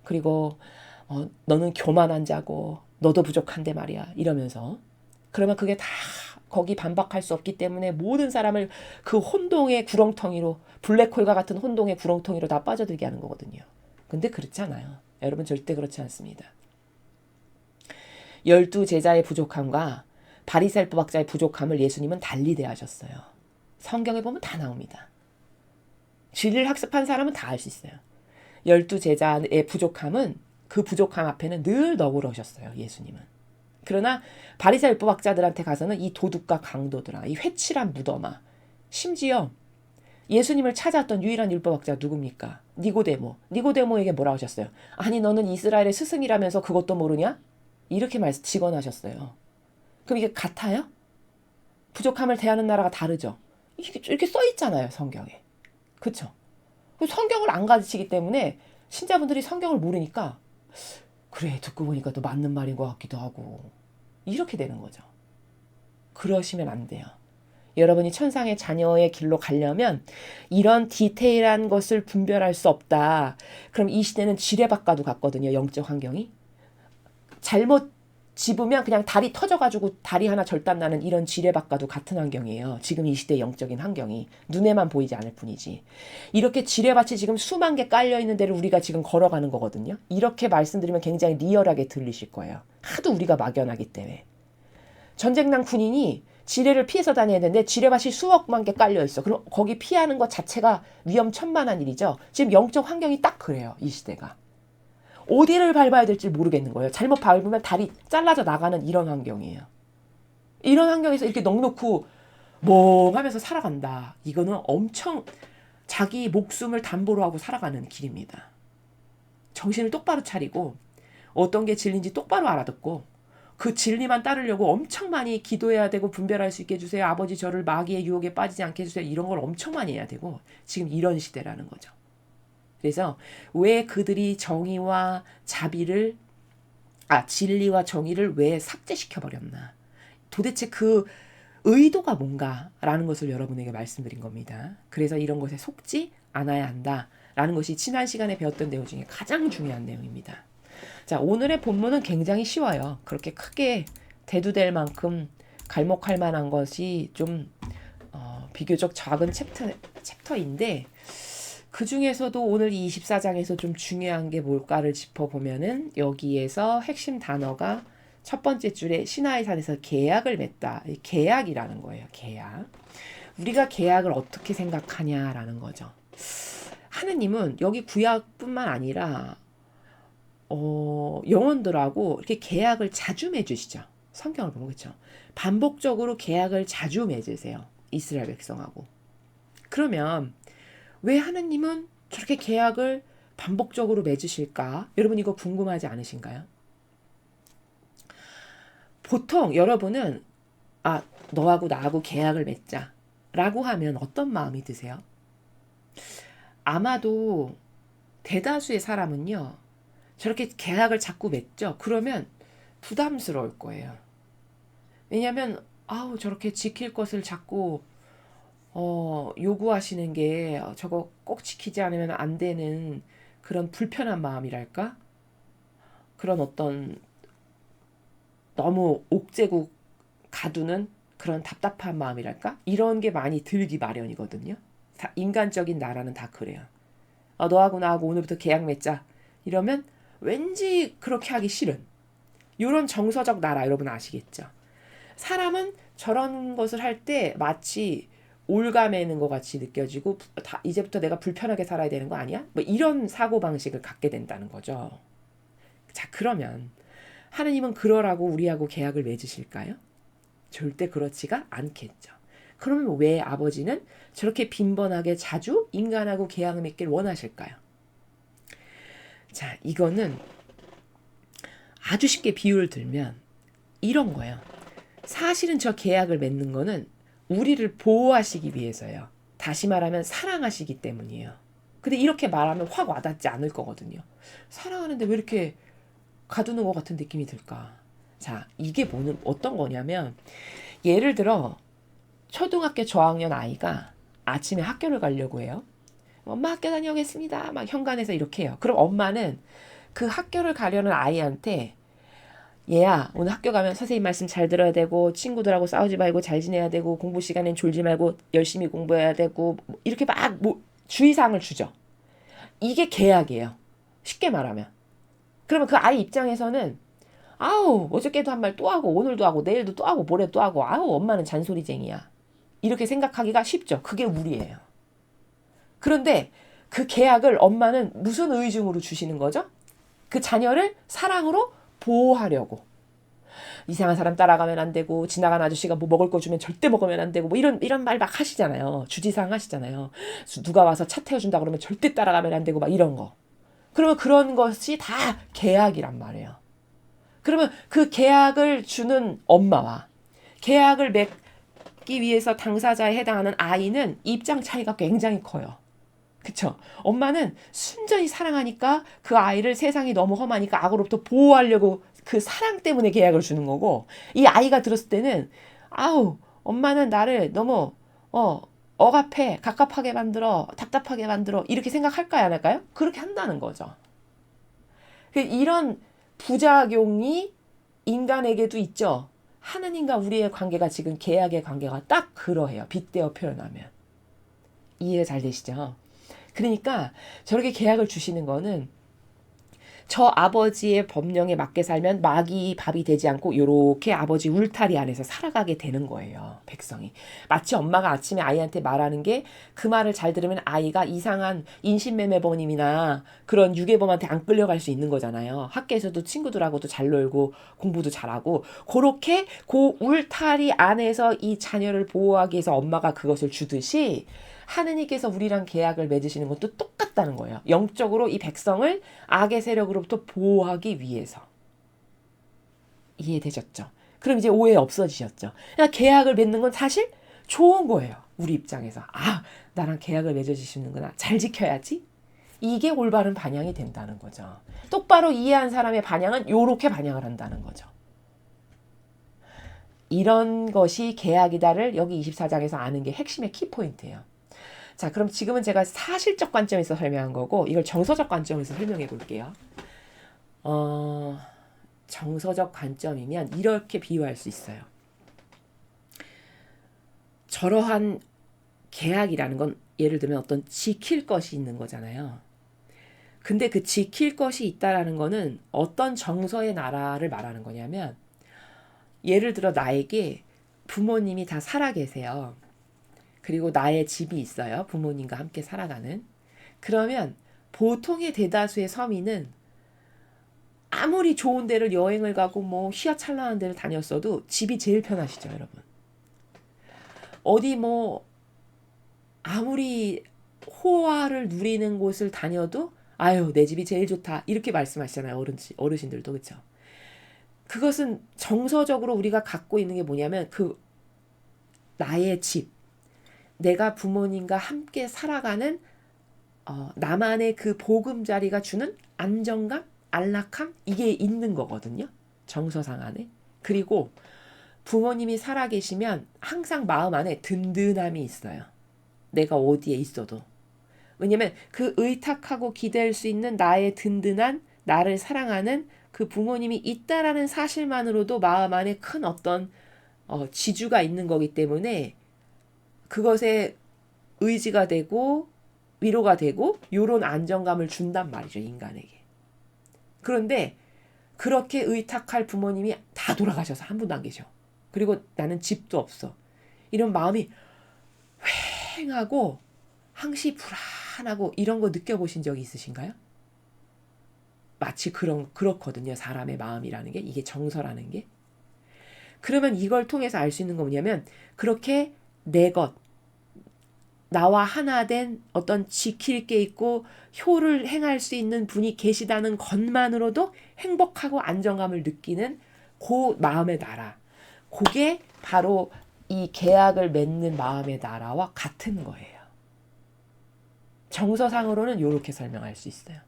그리고 너는 교만한 자고, 너도 부족한데 말이야. 이러면서. 그러면 그게 다 거기 반박할 수 없기 때문에 모든 사람을 그 혼동의 구렁텅이로, 블랙홀과 같은 혼동의 구렁텅이로 다 빠져들게 하는 거거든요. 근데 그렇지 않아요. 여러분 절대 그렇지 않습니다. 12제자의 부족함과 바리새파 박자의 부족함을 예수님은 달리 대하셨어요. 성경에 보면 다 나옵니다. 진리를 학습한 사람은 다 알 수 있어요. 12제자의 부족함은 그 부족함 앞에는 늘 너그러우셨어요. 예수님은. 그러나 바리새파 율법학자들한테 가서는 이 도둑과 강도들아, 이 회칠한 무덤아, 심지어 예수님을 찾아왔던 유일한 율법학자가 누굽니까? 니고데모. 니고데모에게 뭐라 하셨어요? 아니 너는 이스라엘의 스승이라면서 그것도 모르냐? 이렇게 직언하셨어요. 그럼 이게 같아요? 부족함을 대하는 나라가 다르죠. 이렇게 써 있잖아요, 성경에. 그렇죠? 성경을 안 가르치기 때문에 신자분들이 성경을 모르니까 그래, 듣고 보니까 또 맞는 말인 것 같기도 하고 이렇게 되는 거죠. 그러시면 안 돼요. 여러분이 천상의 자녀의 길로 가려면 이런 디테일한 것을 분별할 수 없다. 그럼 이 시대는 지뢰밭과도 같거든요. 영적 환경이. 잘못 집으면 그냥 다리 터져가지고 다리 하나 절단나는 이런 지뢰밭과도 같은 환경이에요. 지금 이 시대의 영적인 환경이. 눈에만 보이지 않을 뿐이지. 이렇게 지뢰밭이 지금 수만 개 깔려있는 데를 우리가 지금 걸어가는 거거든요. 이렇게 말씀드리면 굉장히 리얼하게 들리실 거예요. 하도 우리가 막연하기 때문에. 전쟁난 군인이 지뢰를 피해서 다녀야 되는데 지뢰밭이 수억만 개 깔려있어. 그럼 거기 피하는 것 자체가 위험천만한 일이죠. 지금 영적 환경이 딱 그래요. 이 시대가. 어디를 밟아야 될지 모르겠는 거예요. 잘못 밟으면 다리 잘라져 나가는 이런 환경이에요. 이런 환경에서 이렇게 넉넉히 멍하면서 살아간다. 이거는 엄청 자기 목숨을 담보로 하고 살아가는 길입니다. 정신을 똑바로 차리고 어떤 게 진리인지 똑바로 알아듣고 그 진리만 따르려고 엄청 많이 기도해야 되고 분별할 수 있게 해주세요. 아버지 저를 마귀의 유혹에 빠지지 않게 해주세요. 이런 걸 엄청 많이 해야 되고 지금 이런 시대라는 거죠. 그래서 왜 그들이 정의와 자비를 진리와 정의를 왜 삭제시켜 버렸나? 도대체 그 의도가 뭔가라는 것을 여러분에게 말씀드린 겁니다. 그래서 이런 것에 속지 않아야 한다라는 것이 지난 시간에 배웠던 내용 중에 가장 중요한 내용입니다. 자, 오늘의 본문은 굉장히 쉬워요. 그렇게 크게 대두될 만큼 갈목할 만한 것이 좀 비교적 작은 챕터인데 그 중에서도 오늘 이 24장에서 좀 중요한 게 뭘까를 짚어보면은 여기에서 핵심 단어가 첫 번째 줄에 시나이 산에서 계약을 맺다. 계약이라는 거예요. 계약. 우리가 계약을 어떻게 생각하냐라는 거죠. 하느님은 여기 구약뿐만 아니라 영혼들하고 이렇게 계약을 자주 맺으시죠. 성경을 보면 그렇죠. 반복적으로 계약을 자주 맺으세요. 이스라엘 백성하고. 그러면 왜 하느님은 저렇게 계약을 반복적으로 맺으실까? 여러분 이거 궁금하지 않으신가요? 보통 여러분은 너하고 나하고 계약을 맺자 라고 하면 어떤 마음이 드세요? 아마도 대다수의 사람은요. 저렇게 계약을 자꾸 맺죠. 그러면 부담스러울 거예요. 왜냐하면 저렇게 지킬 것을 자꾸 요구하시는 게 저거 꼭 지키지 않으면 안 되는 그런 불편한 마음이랄까? 그런 어떤 너무 옥죄고 가두는 그런 답답한 마음이랄까? 이런 게 많이 들기 마련이거든요. 인간적인 나라는 다 그래요. 너하고 나하고 오늘부터 계약 맺자. 이러면 왠지 그렇게 하기 싫은 이런 정서적 나라 여러분 아시겠죠? 사람은 저런 것을 할 때 마치 올가매는 것 같이 느껴지고 이제부터 내가 불편하게 살아야 되는 거 아니야? 뭐 이런 사고방식을 갖게 된다는 거죠. 자, 그러면 하느님은 그러라고 우리하고 계약을 맺으실까요? 절대 그렇지가 않겠죠. 그러면 왜 아버지는 저렇게 빈번하게 자주 인간하고 계약을 맺길 원하실까요? 자, 이거는 아주 쉽게 비유를 들면 이런 거예요. 사실은 저 계약을 맺는 거는 우리를 보호하시기 위해서예요. 다시 말하면 사랑하시기 때문이에요. 근데 이렇게 말하면 확 와닿지 않을 거거든요. 사랑하는데 왜 이렇게 가두는 것 같은 느낌이 들까? 자, 이게 어떤 거냐면 예를 들어 초등학교 저학년 아이가 아침에 학교를 가려고 해요. 엄마 학교 다녀오겠습니다. 막 현관에서 이렇게 해요. 그럼 엄마는 그 학교를 가려는 아이한테 얘야 오늘 학교 가면 선생님 말씀 잘 들어야 되고 친구들하고 싸우지 말고 잘 지내야 되고 공부 시간엔 졸지 말고 열심히 공부해야 되고 이렇게 막 주의사항을 주죠. 이게 계약이에요. 쉽게 말하면. 그러면 그 아이 입장에서는 어저께도 한 말 또 하고 오늘도 하고 내일도 또 하고 모레도 또 하고 엄마는 잔소리쟁이야. 이렇게 생각하기가 쉽죠. 그게 우리예요. 그런데 그 계약을 엄마는 무슨 의중으로 주시는 거죠? 그 자녀를 사랑으로 보호하려고. 이상한 사람 따라가면 안 되고 지나간 아저씨가 뭐 먹을 거 주면 절대 먹으면 안 되고 뭐 이런 말 막 하시잖아요. 주지사항 하시잖아요. 누가 와서 차 태워준다 그러면 절대 따라가면 안 되고 막 이런 거. 그러면 그런 것이 다 계약이란 말이에요. 그러면 그 계약을 주는 엄마와 계약을 맺기 위해서 당사자에 해당하는 아이는 입장 차이가 굉장히 커요. 그쵸? 엄마는 순전히 사랑하니까 그 아이를 세상이 너무 험하니까 악으로부터 보호하려고 그 사랑 때문에 계약을 주는 거고 이 아이가 들었을 때는 엄마는 나를 너무 억압해 갑갑하게 만들어 답답하게 만들어 이렇게 생각할까요 안 할까요? 그렇게 한다는 거죠. 이런 부작용이 인간에게도 있죠. 하느님과 우리의 관계가 지금 계약의 관계가 딱 그러해요. 빗대어 표현하면. 이해가 잘 되시죠? 그러니까 저렇게 계약을 주시는 거는 저 아버지의 법령에 맞게 살면 마귀 밥이 되지 않고 이렇게 아버지 울타리 안에서 살아가게 되는 거예요. 백성이. 마치 엄마가 아침에 아이한테 말하는 게 그 말을 잘 들으면 아이가 이상한 인신매매범이나 그런 유괴범한테 안 끌려갈 수 있는 거잖아요. 학교에서도 친구들하고도 잘 놀고 공부도 잘하고 그렇게 그 울타리 안에서 이 자녀를 보호하기 위해서 엄마가 그것을 주듯이 하느님께서 우리랑 계약을 맺으시는 것도 똑같다는 거예요. 영적으로 이 백성을 악의 세력으로부터 보호하기 위해서. 이해되셨죠? 그럼 이제 오해 없어지셨죠? 그냥 계약을 맺는 건 사실 좋은 거예요. 우리 입장에서. 나랑 계약을 맺어주시는구나. 잘 지켜야지. 이게 올바른 반영이 된다는 거죠. 똑바로 이해한 사람의 반영은 요렇게 반영을 한다는 거죠. 이런 것이 계약이다를 여기 24장에서 아는 게 핵심의 키포인트예요. 자, 그럼 지금은 제가 사실적 관점에서 설명한 거고 이걸 정서적 관점에서 설명해 볼게요. 정서적 관점이면 이렇게 비유할 수 있어요. 저러한 계약이라는 건 예를 들면 어떤 지킬 것이 있는 거잖아요. 근데 그 지킬 것이 있다라는 거는 어떤 정서의 나라를 말하는 거냐면 예를 들어 나에게 부모님이 다 살아계세요. 그리고 나의 집이 있어요. 부모님과 함께 살아가는. 그러면 보통의 대다수의 서민은 아무리 좋은 데를 여행을 가고 뭐 휘하찬란한 데를 다녔어도 집이 제일 편하시죠, 여러분. 어디 뭐 아무리 호화를 누리는 곳을 다녀도 아유 내 집이 제일 좋다 이렇게 말씀하시잖아요. 어르신들도 그렇죠. 그것은 정서적으로 우리가 갖고 있는 게 뭐냐면 그 나의 집, 내가 부모님과 함께 살아가는 나만의 그 보금자리가 주는 안정감, 안락함 이게 있는 거거든요. 정서상 안에. 그리고 부모님이 살아계시면 항상 마음 안에 든든함이 있어요. 내가 어디에 있어도. 왜냐면 그 의탁하고 기댈 수 있는 나의 든든한 나를 사랑하는 그 부모님이 있다라는 사실만으로도 마음 안에 큰 어떤 지주가 있는 거기 때문에 그것에 의지가 되고 위로가 되고 요런 안정감을 준단 말이죠, 인간에게. 그런데 그렇게 의탁할 부모님이 다 돌아가셔서 한 분도 안 계셔. 그리고 나는 집도 없어. 이런 마음이 휑하고 항시 불안하고 이런 거 느껴보신 적이 있으신가요? 마치 그렇거든요. 사람의 마음이라는 게. 이게 정서라는 게. 그러면 이걸 통해서 알 수 있는 거 뭐냐면 그렇게 내 것, 나와 하나 된 어떤 지킬 게 있고 효를 행할 수 있는 분이 계시다는 것만으로도 행복하고 안정감을 느끼는 그 마음의 나라. 그게 바로 이 계약을 맺는 마음의 나라와 같은 거예요. 정서상으로는 이렇게 설명할 수 있어요.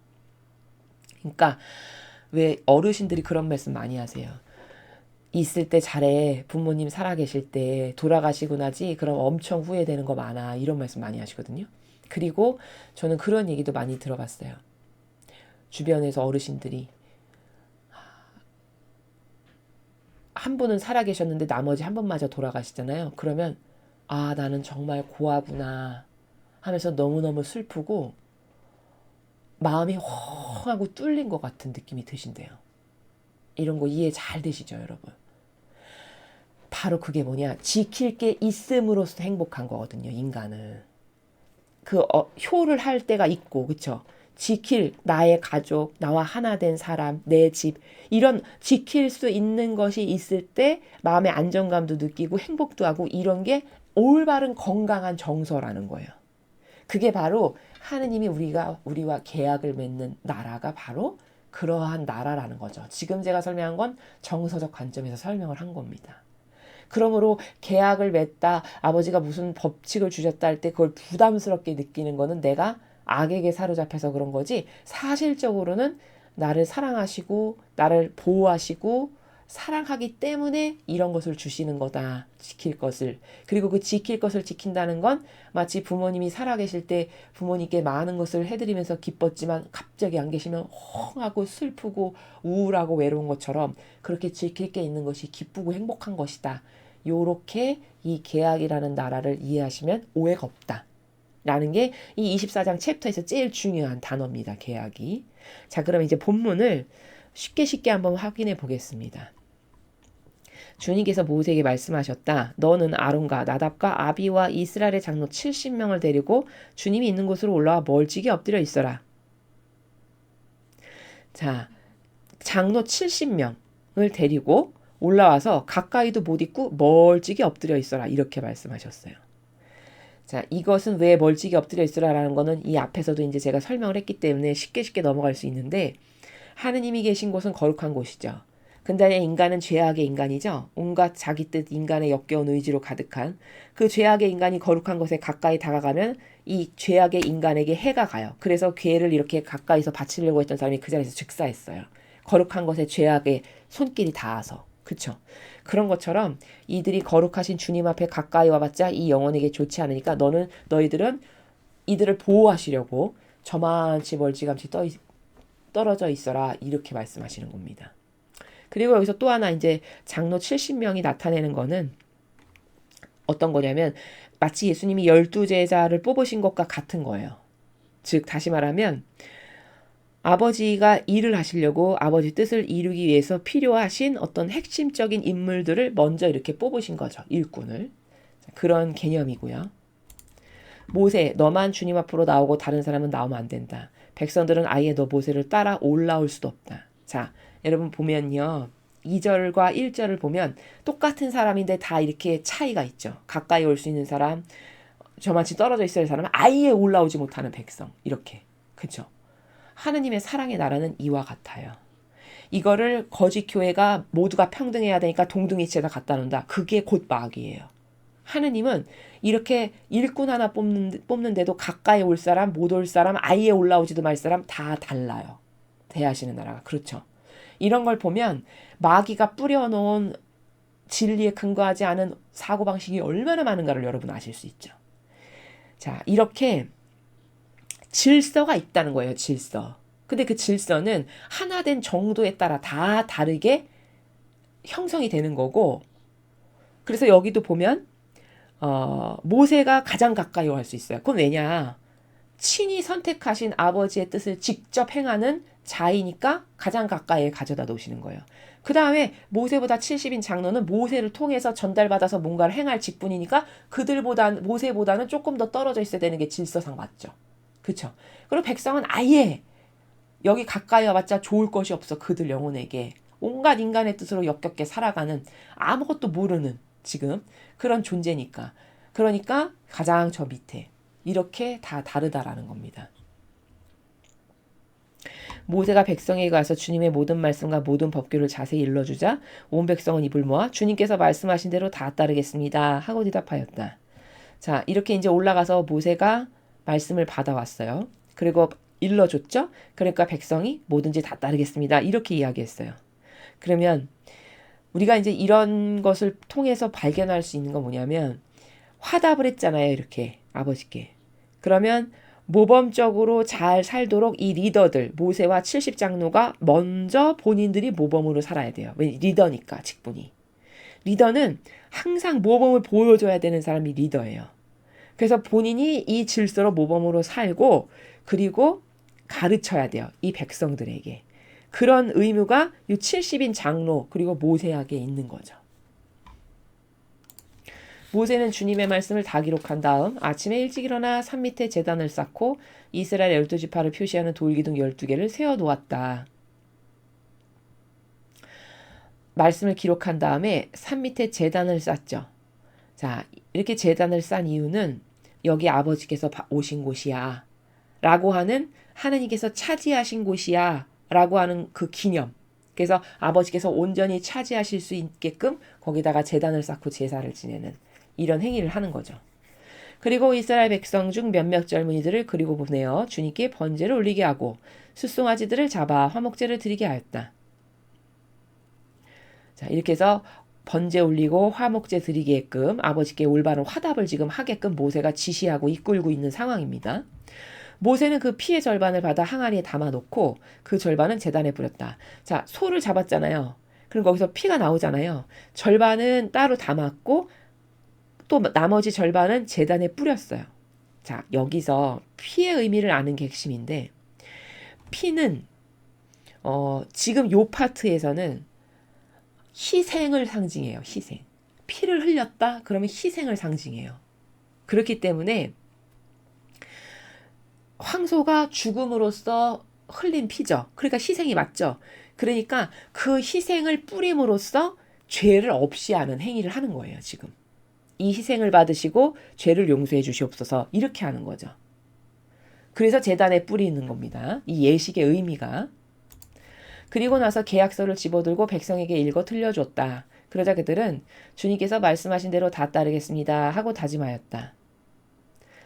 그러니까 왜 어르신들이 그런 말씀 많이 하세요. 있을 때 잘해. 부모님 살아계실 때 돌아가시고 나지 그럼 엄청 후회되는 거 많아. 이런 말씀 많이 하시거든요. 그리고 저는 그런 얘기도 많이 들어봤어요. 주변에서 어르신들이 한 분은 살아계셨는데 나머지 한 분마저 돌아가시잖아요. 그러면 아 나는 정말 고아구나 하면서 너무너무 슬프고 마음이 헝하고 뚫린 것 같은 느낌이 드신대요. 이런 거 이해 잘 되시죠, 여러분? 바로 그게 뭐냐? 지킬 게 있음으로써 행복한 거거든요, 인간은. 효를 할 때가 있고, 그쵸? 지킬 나의 가족, 나와 하나 된 사람, 내 집, 이런 지킬 수 있는 것이 있을 때 마음의 안정감도 느끼고 행복도 하고 이런 게 올바른 건강한 정서라는 거예요. 그게 바로 하느님이 우리와 계약을 맺는 나라가 바로 그러한 나라라는 거죠. 지금 제가 설명한 건 정서적 관점에서 설명을 한 겁니다. 그러므로 계약을 맺다 아버지가 무슨 법칙을 주셨다 할 때 그걸 부담스럽게 느끼는 거는 내가 악에게 사로잡혀서 그런 거지 사실적으로는 나를 사랑하시고 나를 보호하시고 사랑하기 때문에 이런 것을 주시는 거다. 지킬 것을. 그리고 그 지킬 것을 지킨다는 건 마치 부모님이 살아계실 때 부모님께 많은 것을 해드리면서 기뻤지만 갑자기 안 계시면 헝하고 슬프고 우울하고 외로운 것처럼 그렇게 지킬 게 있는 것이 기쁘고 행복한 것이다. 요렇게 이 계약이라는 나라를 이해하시면 오해가 없다. 라는 게 이 24장 챕터에서 제일 중요한 단어입니다. 계약이. 자, 그럼 이제 본문을 쉽게 한번 확인해 보겠습니다. 주님께서 모세에게 말씀하셨다. 너는 아론과 나답과 아비와 이스라엘의 장로 70명을 데리고 주님이 있는 곳으로 올라와 멀찍이 엎드려 있어라. 자, 장로 70명을 데리고 올라와서 가까이도 못 있고 멀찍이 엎드려 있어라. 이렇게 말씀하셨어요. 자, 이것은 왜 멀찍이 엎드려 있으라라는 거는 이 앞에서도 이제 제가 설명을 했기 때문에 쉽게 넘어갈 수 있는데 하느님이 계신 곳은 거룩한 곳이죠. 근데 인간은 죄악의 인간이죠. 온갖 자기 뜻 인간의 역겨운 의지로 가득한 그 죄악의 인간이 거룩한 곳에 가까이 다가가면 이 죄악의 인간에게 해가 가요. 그래서 괴를 이렇게 가까이서 바치려고 했던 사람이 그 자리에서 즉사했어요. 거룩한 곳에 죄악의 손길이 닿아서. 그쵸? 그런 것처럼 이들이 거룩하신 주님 앞에 가까이 와봤자 이 영혼에게 좋지 않으니까 너희들은 이들을 보호하시려고 저만치 멀찌감치 떨어져 있어라. 이렇게 말씀하시는 겁니다. 그리고 여기서 또 하나 이제 장로 70명이 나타내는 거는 어떤 거냐면 마치 예수님이 12제자를 뽑으신 것과 같은 거예요. 즉 다시 말하면 아버지가 일을 하시려고 아버지 뜻을 이루기 위해서 필요하신 어떤 핵심적인 인물들을 먼저 이렇게 뽑으신 거죠. 일꾼을. 그런 개념이고요. 모세, 너만 주님 앞으로 나오고 다른 사람은 나오면 안 된다. 백성들은 아예 너 모세를 따라 올라올 수도 없다. 자, 여러분 보면요. 2절과 1절을 보면 똑같은 사람인데 다 이렇게 차이가 있죠. 가까이 올 수 있는 사람, 저만치 떨어져 있어야 할 사람은 아예 올라오지 못하는 백성. 이렇게. 그죠? 하느님의 사랑의 나라는 이와 같아요. 이거를 거짓 교회가 모두가 평등해야 되니까 동등이치에다 갖다 놓는다. 그게 곧 마귀예요. 하느님은 이렇게 일꾼 하나 뽑는데도 가까이 올 사람, 못 올 사람, 아예 올라오지도 말 사람 다 달라요. 대하시는 나라가. 그렇죠. 이런 걸 보면 마귀가 뿌려놓은 진리에 근거하지 않은 사고방식이 얼마나 많은가를 여러분 아실 수 있죠. 자, 이렇게 질서가 있다는 거예요. 질서. 근데 그 질서는 하나 된 정도에 따라 다 다르게 형성이 되는 거고, 그래서 여기도 보면 모세가 가장 가까이 올 수 있어요. 그건 왜냐? 친히 선택하신 아버지의 뜻을 직접 행하는 자이니까 가장 가까이에 가져다 놓으시는 거예요. 그 다음에 모세보다 70인 장로는 모세를 통해서 전달받아서 뭔가를 행할 직분이니까 모세보다는 조금 더 떨어져 있어야 되는 게 질서상 맞죠. 그렇죠? 그리고 백성은 아예 여기 가까이 와봤자 좋을 것이 없어. 그들 영혼에게 온갖 인간의 뜻으로 역겹게 살아가는 아무것도 모르는 지금 그런 존재니까. 그러니까 가장 저 밑에 이렇게 다 다르다라는 겁니다. 모세가 백성에게 가서 주님의 모든 말씀과 모든 법규를 자세히 일러주자 온 백성은 입을 모아 주님께서 말씀하신 대로 다 따르겠습니다 하고 대답하였다. 자, 이렇게 이제 올라가서 모세가 말씀을 받아왔어요. 그리고 일러줬죠. 그러니까 백성이 뭐든지 다 따르겠습니다 이렇게 이야기했어요. 그러면 우리가 이제 이런 것을 통해서 발견할 수 있는 건 뭐냐면 화답을 했잖아요. 이렇게 아버지께. 그러면 모범적으로 잘 살도록 이 리더들 모세와 70장로가 먼저 본인들이 모범으로 살아야 돼요. 왜? 리더니까 직분이. 리더는 항상 모범을 보여줘야 되는 사람이 리더예요. 그래서 본인이 이 질서로 모범으로 살고 그리고 가르쳐야 돼요. 이 백성들에게. 그런 의무가 이 70인 장로 그리고 모세에게 있는 거죠. 모세는 주님의 말씀을 다 기록한 다음 아침에 일찍 일어나 산 밑에 제단을 쌓고 이스라엘 12지파를 표시하는 돌기둥 12개를 세워놓았다. 말씀을 기록한 다음에 산 밑에 제단을 쌓죠. 자, 이렇게 제단을 쌓은 이유는 여기 아버지께서 오신 곳이야 라고 하는 하나님께서 차지하신 곳이야 라고 하는 그 기념. 그래서 아버지께서 온전히 차지하실 수 있게끔 거기다가 제단을 쌓고 제사를 지내는 이런 행위를 하는 거죠. 그리고 이스라엘 백성 중 몇몇 젊은이들을 그리고 보내어 주님께 번제를 올리게 하고 숫송아지들을 잡아 화목제를 드리게 하였다. 자, 이렇게 해서 번제 올리고 화목제 드리게끔 아버지께 올바른 화답을 지금 하게끔 모세가 지시하고 이끌고 있는 상황입니다. 모세는 그 피의 절반을 받아 항아리에 담아놓고 그 절반은 제단에 뿌렸다. 자, 소를 잡았잖아요. 그럼 거기서 피가 나오잖아요. 절반은 따로 담았고 또 나머지 절반은 제단에 뿌렸어요. 자, 여기서 피의 의미를 아는 게 핵심인데 피는 지금 요 파트에서는 희생을 상징해요. 희생. 피를 흘렸다? 그러면 희생을 상징해요. 그렇기 때문에 황소가 죽음으로써 흘린 피죠. 그러니까 희생이 맞죠. 그러니까 그 희생을 뿌림으로써 죄를 없이 하는 행위를 하는 거예요. 지금. 이 희생을 받으시고 죄를 용서해 주시옵소서 이렇게 하는 거죠. 그래서 제단에 뿌리는 겁니다. 이 예식의 의미가. 그리고 나서 계약서를 집어들고 백성에게 읽어 들려줬다. 그러자 그들은 주님께서 말씀하신 대로 다 따르겠습니다 하고 다짐하였다.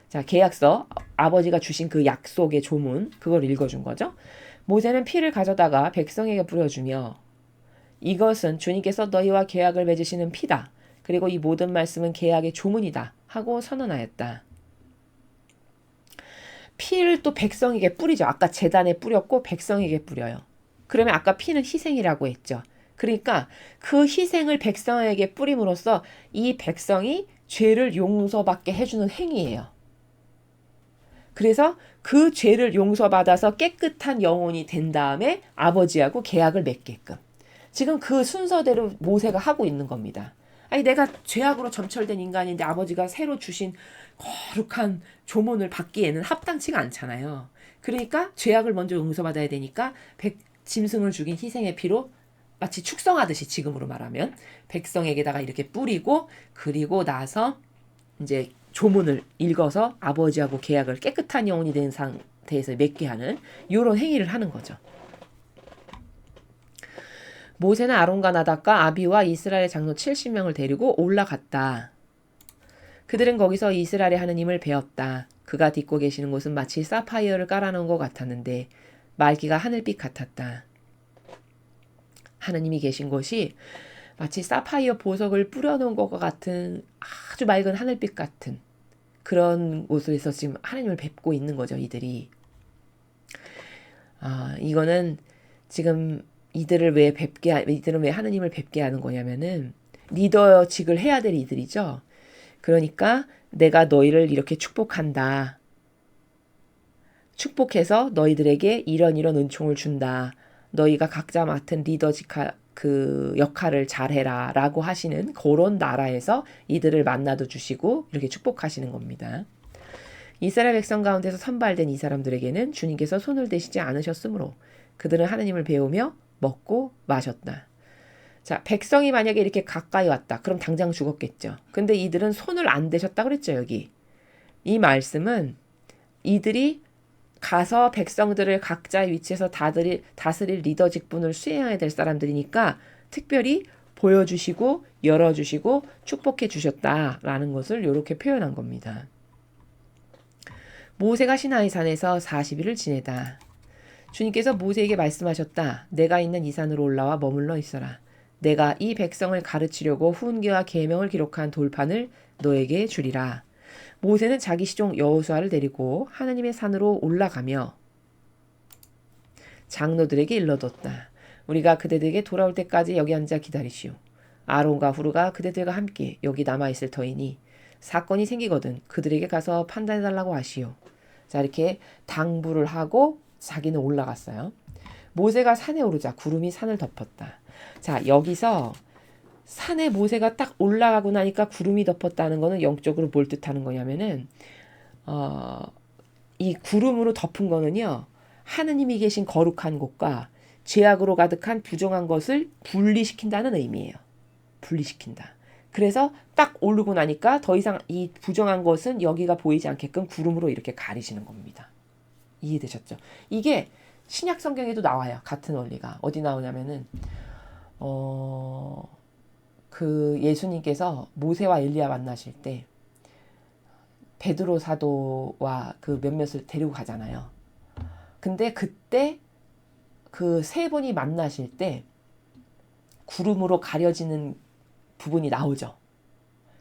자, 계약서, 아버지가 주신 그 약속의 조문, 그걸 읽어준 거죠. 모세는 피를 가져다가 백성에게 뿌려주며 이것은 주님께서 너희와 계약을 맺으시는 피다. 그리고 이 모든 말씀은 계약의 조문이다 하고 선언하였다. 피를 또 백성에게 뿌리죠. 아까 제단에 뿌렸고 백성에게 뿌려요. 그러면 아까 피는 희생이라고 했죠. 그러니까 그 희생을 백성에게 뿌림으로써 이 백성이 죄를 용서받게 해주는 행위예요. 그래서 그 죄를 용서받아서 깨끗한 영혼이 된 다음에 아버지하고 계약을 맺게끔. 지금 그 순서대로 모세가 하고 있는 겁니다. 아니 내가 죄악으로 점철된 인간인데 아버지가 새로 주신 거룩한 조문을 받기에는 합당치가 않잖아요. 그러니까 죄악을 먼저 용서받아야 되니까 짐승을 죽인 희생의 피로 마치 축성하듯이 지금으로 말하면 백성에게다가 이렇게 뿌리고 그리고 나서 이제 조문을 읽어서 아버지하고 계약을 깨끗한 영혼이 된 상태에서 맺게 하는 이런 행위를 하는 거죠. 모세는 아론과 나답과 아비와 이스라엘 장로 70명을 데리고 올라갔다. 그들은 거기서 이스라엘의 하느님을 배웠다. 그가 딛고 계시는 곳은 마치 사파이어를 깔아놓은 것 같았는데 맑기가 하늘빛 같았다. 하느님이 계신 곳이 마치 사파이어 보석을 뿌려놓은 것과 같은 아주 맑은 하늘빛 같은 그런 곳에서 지금 하느님을 뵙고 있는 거죠, 이들이. 이거는 지금 이들은 왜 하느님을 뵙게 하는 거냐면은 리더직을 해야 될 이들이죠. 그러니까 내가 너희를 이렇게 축복한다. 축복해서 너희들에게 이런 은총을 준다. 너희가 각자 맡은 리더직 그 역할을 잘해라 라고 하시는 그런 나라에서 이들을 만나도 주시고 이렇게 축복하시는 겁니다. 이스라엘 백성 가운데서 선발된 이 사람들에게는 주님께서 손을 대시지 않으셨으므로 그들은 하느님을 배우며 먹고 마셨다. 자, 백성이 만약에 이렇게 가까이 왔다. 그럼 당장 죽었겠죠. 근데 이들은 손을 안 대셨다 그랬죠, 여기. 이 말씀은 이들이 가서 백성들을 각자의 위치에서 다스릴 리더 직분을 수행해야 될 사람들이니까 특별히 보여주시고 열어주시고 축복해 주셨다라는 것을 이렇게 표현한 겁니다. 모세가 시나이 산에서 40일을 지내다. 주님께서 모세에게 말씀하셨다. 내가 있는 이 산으로 올라와 머물러 있어라. 내가 이 백성을 가르치려고 훈계와 계명을 기록한 돌판을 너에게 주리라. 모세는 자기 시종 여호수아를 데리고 하나님의 산으로 올라가며 장로들에게 일러뒀다. 우리가 그대들에게 돌아올 때까지 여기 앉아 기다리시오. 아론과 후르가 그대들과 함께 여기 남아있을 터이니 사건이 생기거든 그들에게 가서 판단해달라고 하시오. 자, 이렇게 당부를 하고 자기는 올라갔어요. 모세가 산에 오르자 구름이 산을 덮었다. 자, 여기서 산에 모세가 딱 올라가고 나니까 구름이 덮었다는 거는 영적으로 뭘 뜻하는 거냐면은 이 구름으로 덮은 거는요. 하느님이 계신 거룩한 곳과 죄악으로 가득한 부정한 것을 분리시킨다는 의미예요. 분리시킨다. 그래서 딱 오르고 나니까 더 이상 이 부정한 것은 여기가 보이지 않게끔 구름으로 이렇게 가리시는 겁니다. 이해되셨죠? 이게 신약 성경에도 나와요. 같은 원리가. 어디 나오냐면은 그 예수님께서 모세와 엘리야 만나실 때 베드로 사도와 그 몇몇을 데리고 가잖아요. 근데 그때 그 세 분이 만나실 때 구름으로 가려지는 부분이 나오죠.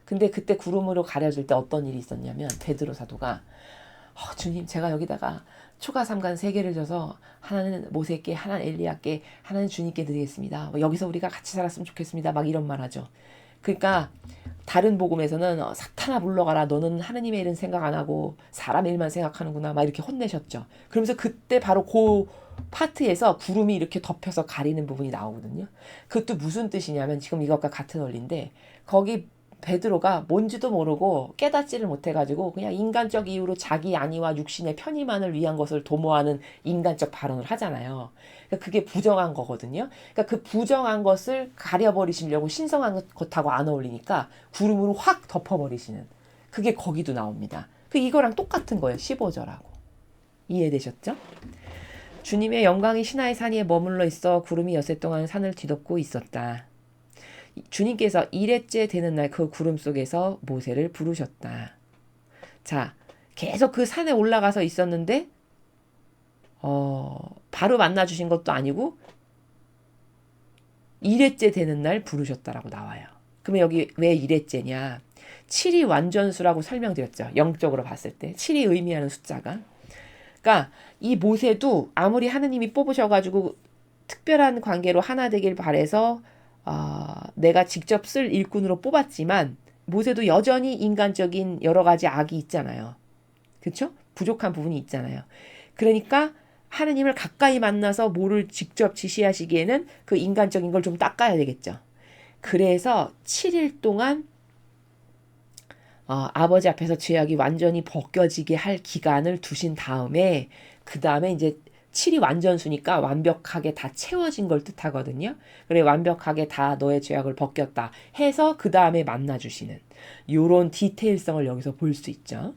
근데 그때 구름으로 가려질 때 어떤 일이 있었냐면 베드로 사도가 주님 제가 여기다가 초가 삼간 3개를 줘서 하나는 모세께 하나는 엘리야께 하나는 주님께 드리겠습니다. 여기서 우리가 같이 살았으면 좋겠습니다. 막 이런 말 하죠. 그러니까 다른 복음에서는 사탄아 물러가라 너는 하느님의 일은 생각 안 하고 사람의 일만 생각하는구나 막 이렇게 혼내셨죠. 그러면서 그때 바로 그 파트에서 구름이 이렇게 덮여서 가리는 부분이 나오거든요. 그것도 무슨 뜻이냐면 지금 이것과 같은 원리인데 거기 베드로가 뭔지도 모르고 깨닫지를 못해가지고 그냥 인간적 이유로 자기 안위와 육신의 편의만을 위한 것을 도모하는 인간적 발언을 하잖아요. 그러니까 그게 부정한 거거든요. 그러니까 그 부정한 것을 가려버리시려고 신성한 것하고 안 어울리니까 구름으로 확 덮어버리시는 그게 거기도 나옵니다. 그 이거랑 똑같은 거예요. 15절하고. 이해되셨죠? 주님의 영광이 시나이 산 위에 머물러 있어 구름이 여세 동안 산을 뒤덮고 있었다. 주님께서 1회째 되는 날 그 구름 속에서 모세를 부르셨다. 자, 계속 그 산에 올라가서 있었는데 바로 만나주신 것도 아니고 1회째 되는 날 부르셨다라고 나와요. 그러면 여기 왜 1회째냐? 7이 완전수라고 설명드렸죠. 영적으로 봤을 때 7이 의미하는 숫자가. 그러니까 이 모세도 아무리 하느님이 뽑으셔가지고 특별한 관계로 하나 되길 바래서 내가 직접 쓸 일꾼으로 뽑았지만 모세도 여전히 인간적인 여러 가지 악이 있잖아요. 그렇죠? 부족한 부분이 있잖아요. 그러니까 하느님을 가까이 만나서 뭐를 직접 지시하시기에는 그 인간적인 걸 좀 닦아야 되겠죠. 그래서 7일 동안 아버지 앞에서 죄악이 완전히 벗겨지게 할 기간을 두신 다음에 그 다음에 이제 7이 완전수니까 완벽하게 다 채워진 걸 뜻하거든요. 그래 완벽하게 다 너의 죄악을 벗겼다 해서 그 다음에 만나주시는 요런 디테일성을 여기서 볼 수 있죠.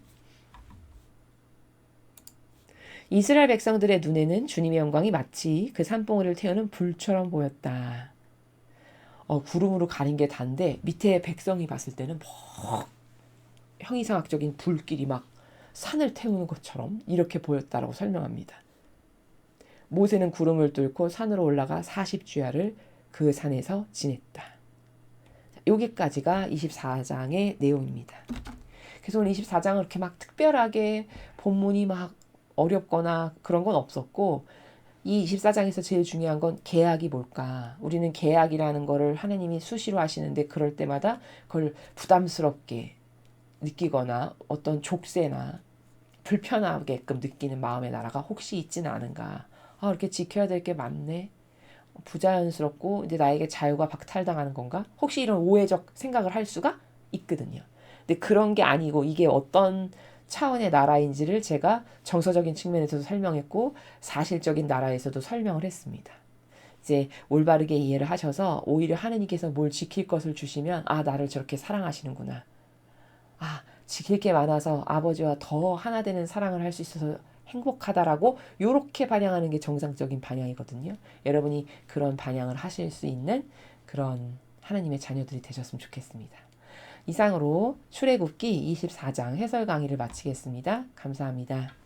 이스라엘 백성들의 눈에는 주님의 영광이 마치 그 산봉우리를 태우는 불처럼 보였다. 구름으로 가린 게 단데 밑에 백성이 봤을 때는 뭐 형이상학적인 불길이 막 산을 태우는 것처럼 이렇게 보였다라고 설명합니다. 모세는 구름을 뚫고 산으로 올라가 40주야를 그 산에서 지냈다. 여기까지가 24장의 내용입니다. 그래서 오늘 24장은 그렇게 막 특별하게 본문이 막 어렵거나 그런 건 없었고 이 24장에서 제일 중요한 건 계약이 뭘까? 우리는 계약이라는 거를 하나님이 수시로 하시는데 그럴 때마다 그걸 부담스럽게 느끼거나 어떤 족쇄나 불편하게끔 느끼는 마음의 나라가 혹시 있지는 않은가? 이렇게 지켜야 될 게 많네. 부자연스럽고 이제 나에게 자유가 박탈당하는 건가? 혹시 이런 오해적 생각을 할 수가 있거든요. 근데 그런 게 아니고 이게 어떤 차원의 나라인지를 제가 정서적인 측면에서도 설명했고 사실적인 나라에서도 설명을 했습니다. 이제 올바르게 이해를 하셔서 오히려 하느님께서 뭘 지킬 것을 주시면 나를 저렇게 사랑하시는구나. 지킬 게 많아서 아버지와 더 하나 되는 사랑을 할 수 있어서 행복하다라고 요렇게 반영하는 게 정상적인 반영이거든요. 여러분이 그런 반영을 하실 수 있는 그런 하나님의 자녀들이 되셨으면 좋겠습니다. 이상으로 출애굽기 24장 해설 강의를 마치겠습니다. 감사합니다.